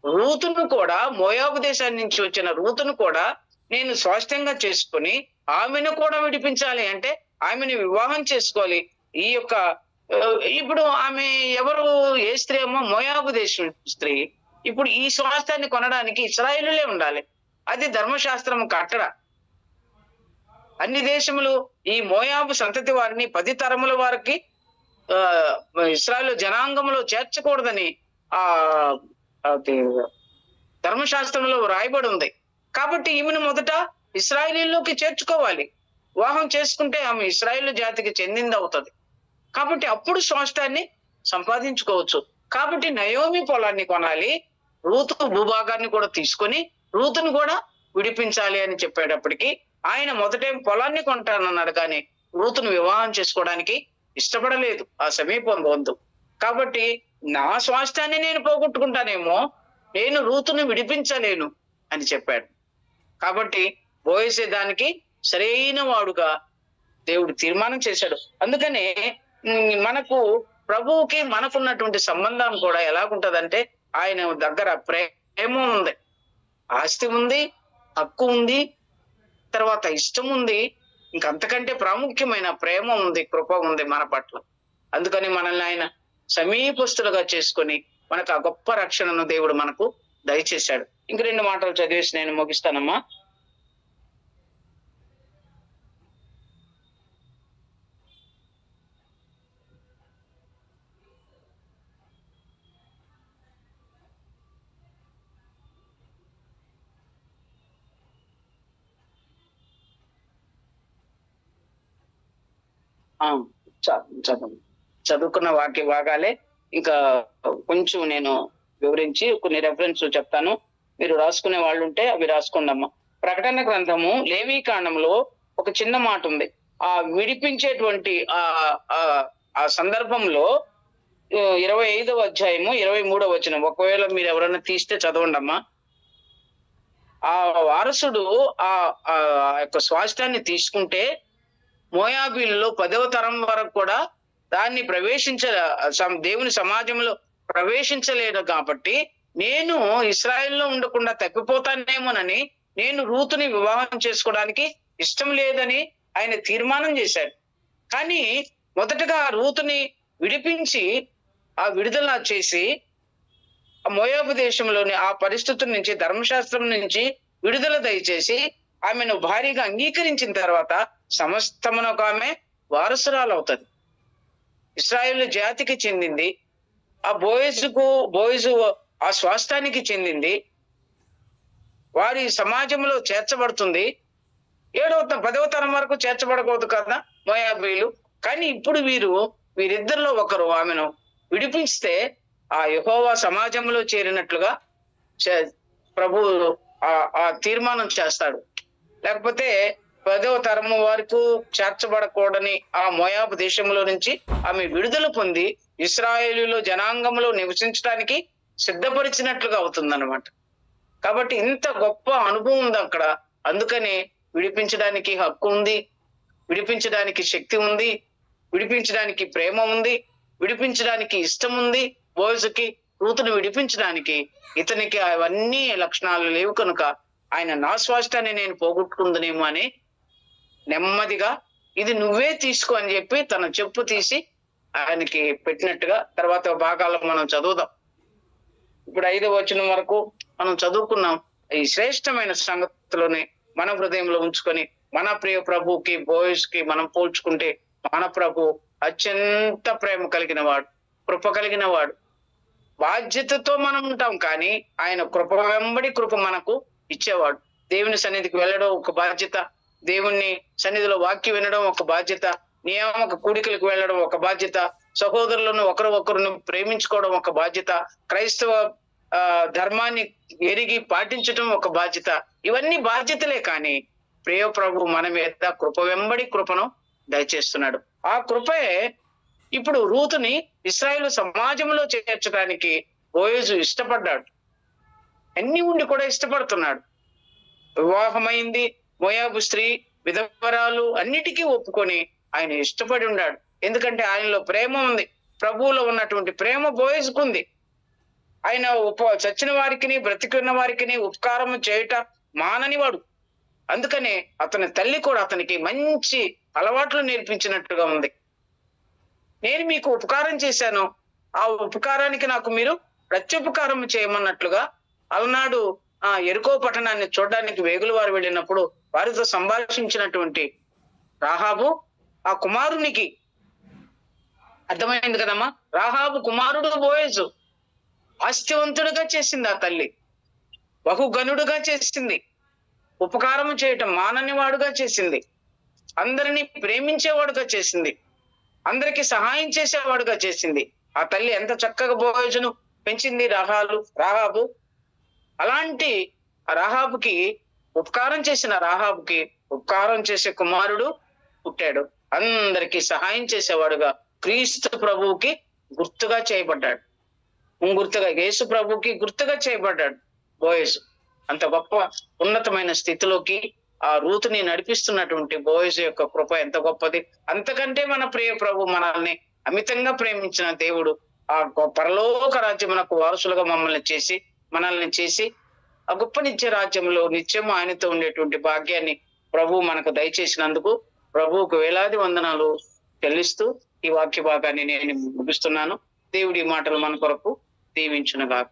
రూతును కూడా, మోయాబు దేశాన్ని నుంచి వచ్చిన రూతును కూడా నేను స్వాస్థ్యంగా చేసుకుని ఆమెను కూడా విడిపించాలి అంటే ఆమెను వివాహం చేసుకోవాలి. ఇప్పుడు ఆమె ఎవరు? ఏ స్త్రీ ఏమో మోయాబు దేశం స్త్రీ. ఇప్పుడు ఈ స్వాస్థ్యాన్ని కొనడానికి ఇశ్రాయేలులే ఉండాలి. అది ధర్మశాస్త్రం కట్టడ. అన్ని దేశములు ఈ మోయాబు సంతతి వారిని 10 తరముల వారికి ఇశ్రాయేలు జనాంగంలో చేర్చకూడదని ధర్మశాస్త్రంలో రాయబడి ఉంది. కాబట్టి ఈమెను మొదట ఇశ్రాయేలీలోకి చేర్చుకోవాలి. వివాహం చేసుకుంటే ఆమె ఇశ్రాయేలు జాతికి చెందింది అవుతుంది. కాబట్టి అప్పుడు స్వాస్థ్యాన్ని సంపాదించుకోవచ్చు. కాబట్టి నయోమి పొలాన్ని కొనాలి, రూతు భూభాగాన్ని కూడా తీసుకొని రూతును కూడా విడిపించాలి అని చెప్పేటప్పటికి ఆయన మొదటేం పొలాన్ని కొంటానన్నాడు, కానీ రూతును వివాహం చేసుకోవడానికి ఇష్టపడలేదు ఆ సమీపం బంధు. కాబట్టి నా స్వాస్థ్యాన్ని నేను పోగొట్టుకుంటానేమో, నేను రూతును విడిపించలేను అని చెప్పాడు. కాబట్టి బోయసే దానికి సరైన వాడుగా దేవుడు తీర్మానం చేశాడు. అందుకనే మనకు ప్రభువుకి మనకున్నటువంటి సంబంధం కూడా ఎలాగుంటదంటే, ఆయన దగ్గర ప్రేమ ఉంది, ఆస్తి ఉంది, హక్కు ఉంది, తర్వాత ఇష్టం ఉంది, ఇంకంతకంటే ప్రాముఖ్యమైన ప్రేమ ఉంది, కృప ఉంది మన పట్ల. అందుకని మనల్ని ఆయన సమీపస్తులుగా చేసుకొని మనకు ఆ గొప్ప రక్షణను దేవుడు మనకు దయచేశాడు. ఇంక 2 మాటలు చదివేసి నేను ముగిస్తానమ్మా. చదువుకున్న వాక్య భాగాలే ఇంకా కొంచెం నేను వివరించి కొన్ని రెఫరెన్స్ చెప్తాను. మీరు రాసుకునే వాళ్ళు ఉంటే అవి రాసుకోండమ్మా. ప్రకటన గ్రంథము లేవీ కాండంలో ఒక చిన్న మాట ఉంది. ఆ విడిపించేటువంటి ఆ సందర్భంలో 25వ అధ్యాయము 23వ వచనం, ఒకవేళ మీరు ఎవరైనా తీస్తే చదవండమ్మా. ఆ వారసుడు ఆ యొక్క స్వాస్థ్యాన్ని తీసుకుంటే మోయాబీల్లో 10వ తరం వరకు కూడా దాన్ని దేవుని సమాజంలో ప్రవేశించలేదు. కాబట్టి నేను ఇశ్రాయేల్లో ఉండకుండా తప్పిపోతానేమోనని నేను రూతుని వివాహం చేసుకోవడానికి ఇష్టం లేదని ఆయన తీర్మానం చేశాడు. కానీ మొదటగా రూతుని విడిపించి ఆ విడుదల చేసి ఆ మోయాబు దేశంలోని ఆ పరిస్థితుల నుంచి, ధర్మశాస్త్రం నుంచి విడుదల దయచేసి ఆమెను భారీగా అంగీకరించిన తర్వాత సమస్తమునకు ఆమె వారసురాలు అవుతుంది. ఇశ్రాయేలు జాతికి చెందింది, ఆ బోయజు ఆ స్వాస్థానికి చెందింది, వారి సమాజంలో చేర్చబడుతుంది. 10వ తరం వరకు చేర్చబడకూడదు కదా మోయాబీలు. కానీ ఇప్పుడు వీరిద్దరిలో ఒకరు ఆమెను విడిపిస్తే ఆ యెహోవా సమాజంలో చేరినట్లుగా ప్రభు ఆ తీర్మానం చేస్తాడు. లేకపోతే 10వ తరము వరకు చేర్చబడకూడని ఆ మోయాబు దేశంలో నుంచి ఆమె విడుదల పొంది ఇశ్రాయేలులో జనాంగంలో నివసించడానికి సిద్ధపరిచినట్లుగా అవుతుందన్నమాట. కాబట్టి ఇంత గొప్ప అనుభవం ఉంది అక్కడ. అందుకని విడిపించడానికి హక్కు ఉంది, విడిపించడానికి శక్తి ఉంది, విడిపించడానికి ప్రేమ ఉంది, విడిపించడానికి ఇష్టం ఉంది. బోయజుకి రూతును విడిపించడానికి ఇతనికి అవన్నీ లక్షణాలు లేవు కనుక ఆయన నా స్వాస్థ్యాన్ని నేను పోగొట్టుకుందనేమో అని నెమ్మదిగా ఇది నువ్వే తీసుకో అని చెప్పి తన చెప్పు తీసి ఆయనకి పెట్టినట్టుగా తర్వాత భాగాల్లో మనం చదువుదాం. ఇప్పుడు 5వ వచనం వరకు మనం చదువుకున్నాం. ఈ శ్రేష్టమైన సంగతులని మన హృదయంలో ఉంచుకొని మన ప్రియ ప్రభుకి బోయజ్కి మనం పోల్చుకుంటే మన ప్రభు అత్యంత ప్రేమ కలిగిన వాడు, కృప కలిగిన వాడు. బాధ్యతతో మనం ఉంటాం, కానీ ఆయన కృప వెంబడి కృప మనకు ఇచ్చేవాడు. దేవుని సన్నిధికి వెళ్ళడం ఒక బాధ్యత, దేవుని సన్నిధిలో వాక్యం వినడం ఒక బాధ్యత, నియామక కూడికలకు వెళ్ళడం ఒక బాధ్యత, సహోదరులను ఒకరిని ప్రేమించుకోవడం ఒక బాధ్యత, క్రైస్తవ ధర్మాన్ని ఎరిగి పాటించడం ఒక బాధ్యత. ఇవన్నీ బాధ్యతలే, కానీ ప్రియ ప్రభు మన మీద కృప వెంబడి కృపను దయచేస్తున్నాడు. ఆ కృపే ఇప్పుడు రూతుని ఇశ్రాయేలు సమాజంలో చేర్చడానికి బోయజు ఇష్టపడ్డాడు. అన్ని ఉండి కూడా ఇష్టపడుతున్నాడు. వివాహమైంది, మోయాబు స్త్రీ, విధవరాలు అన్నిటికీ ఒప్పుకొని ఆయన ఇష్టపడి ఉన్నాడు. ఎందుకంటే ఆయనలో ప్రేమ ఉంది. ప్రభువులో ఉన్నటువంటి ప్రేమ బోయజుకుంది. ఆయన చచ్చిన వారికి బ్రతికున్న వారికి ఉపకారం చేయుట మాననివాడు. అందుకనే అతని తల్లి కూడా అతనికి మంచి అలవాట్లు నేర్పించినట్టుగా ఉంది. నేను మీకు ఉపకారం చేశాను, ఆ ఉపకారానికి నాకు మీరు ప్రత్యుపకారం చేయమన్నట్లుగా అలనాడు ఎరుకో పట్టణాన్ని చూడడానికి వేగుల వారు వెళ్ళినప్పుడు వారితో సంభాషించినటువంటి రాహాబు ఆ కుమారునికి అర్థమైంది కదమ్మా. రాహాబు కుమారుడు బోయజు ఆస్తివంతుడిగా చేసింది ఆ తల్లి. బహుగనుడుగా చేసింది, ఉపకారం చేయటం మానని వాడుగా చేసింది, అందరినీ ప్రేమించేవాడుగా చేసింది, అందరికి సహాయం చేసేవాడుగా చేసింది. ఆ తల్లి ఎంత చక్కగా బోయజును పెంచింది రాహాబు. అలాంటి రాహాబుకి ఉపకారం చేసిన రాహాబుకి ఉపకారం చేసే కుమారుడు పుట్టాడు. అందరికి సహాయం చేసేవాడుగా క్రీస్తు ప్రభువుకి గుర్తుగా చేయబడ్డాడు. గుర్తుగా యేసు ప్రభువుకి గుర్తుగా చేయబడ్డాడు బోయజు. అంత గొప్ప ఉన్నతమైన స్థితిలోకి ఆ రూతుని నడిపిస్తున్నటువంటి బోయజు యొక్క కృప ఎంత గొప్పది. అంతకంటే మన ప్రియ ప్రభు మనల్ని అమితంగా ప్రేమించిన దేవుడు ఆ పరలోక రాజ్యమునకు వారసులుగా మనల్ని చేసి ఆ గొప్ప నిత్య రాజ్యంలో నిత్యం ఆయనతో ఉండేటువంటి భాగ్యాన్ని ప్రభు మనకు దయచేసినందుకు ప్రభువుకు వేలాది వందనాలు చెల్లిస్తూ ఈ వాక్య భాగాన్ని నేను ముగిస్తున్నాను. దేవుడి మాటలు మన కొరకు దీవించునుగాక.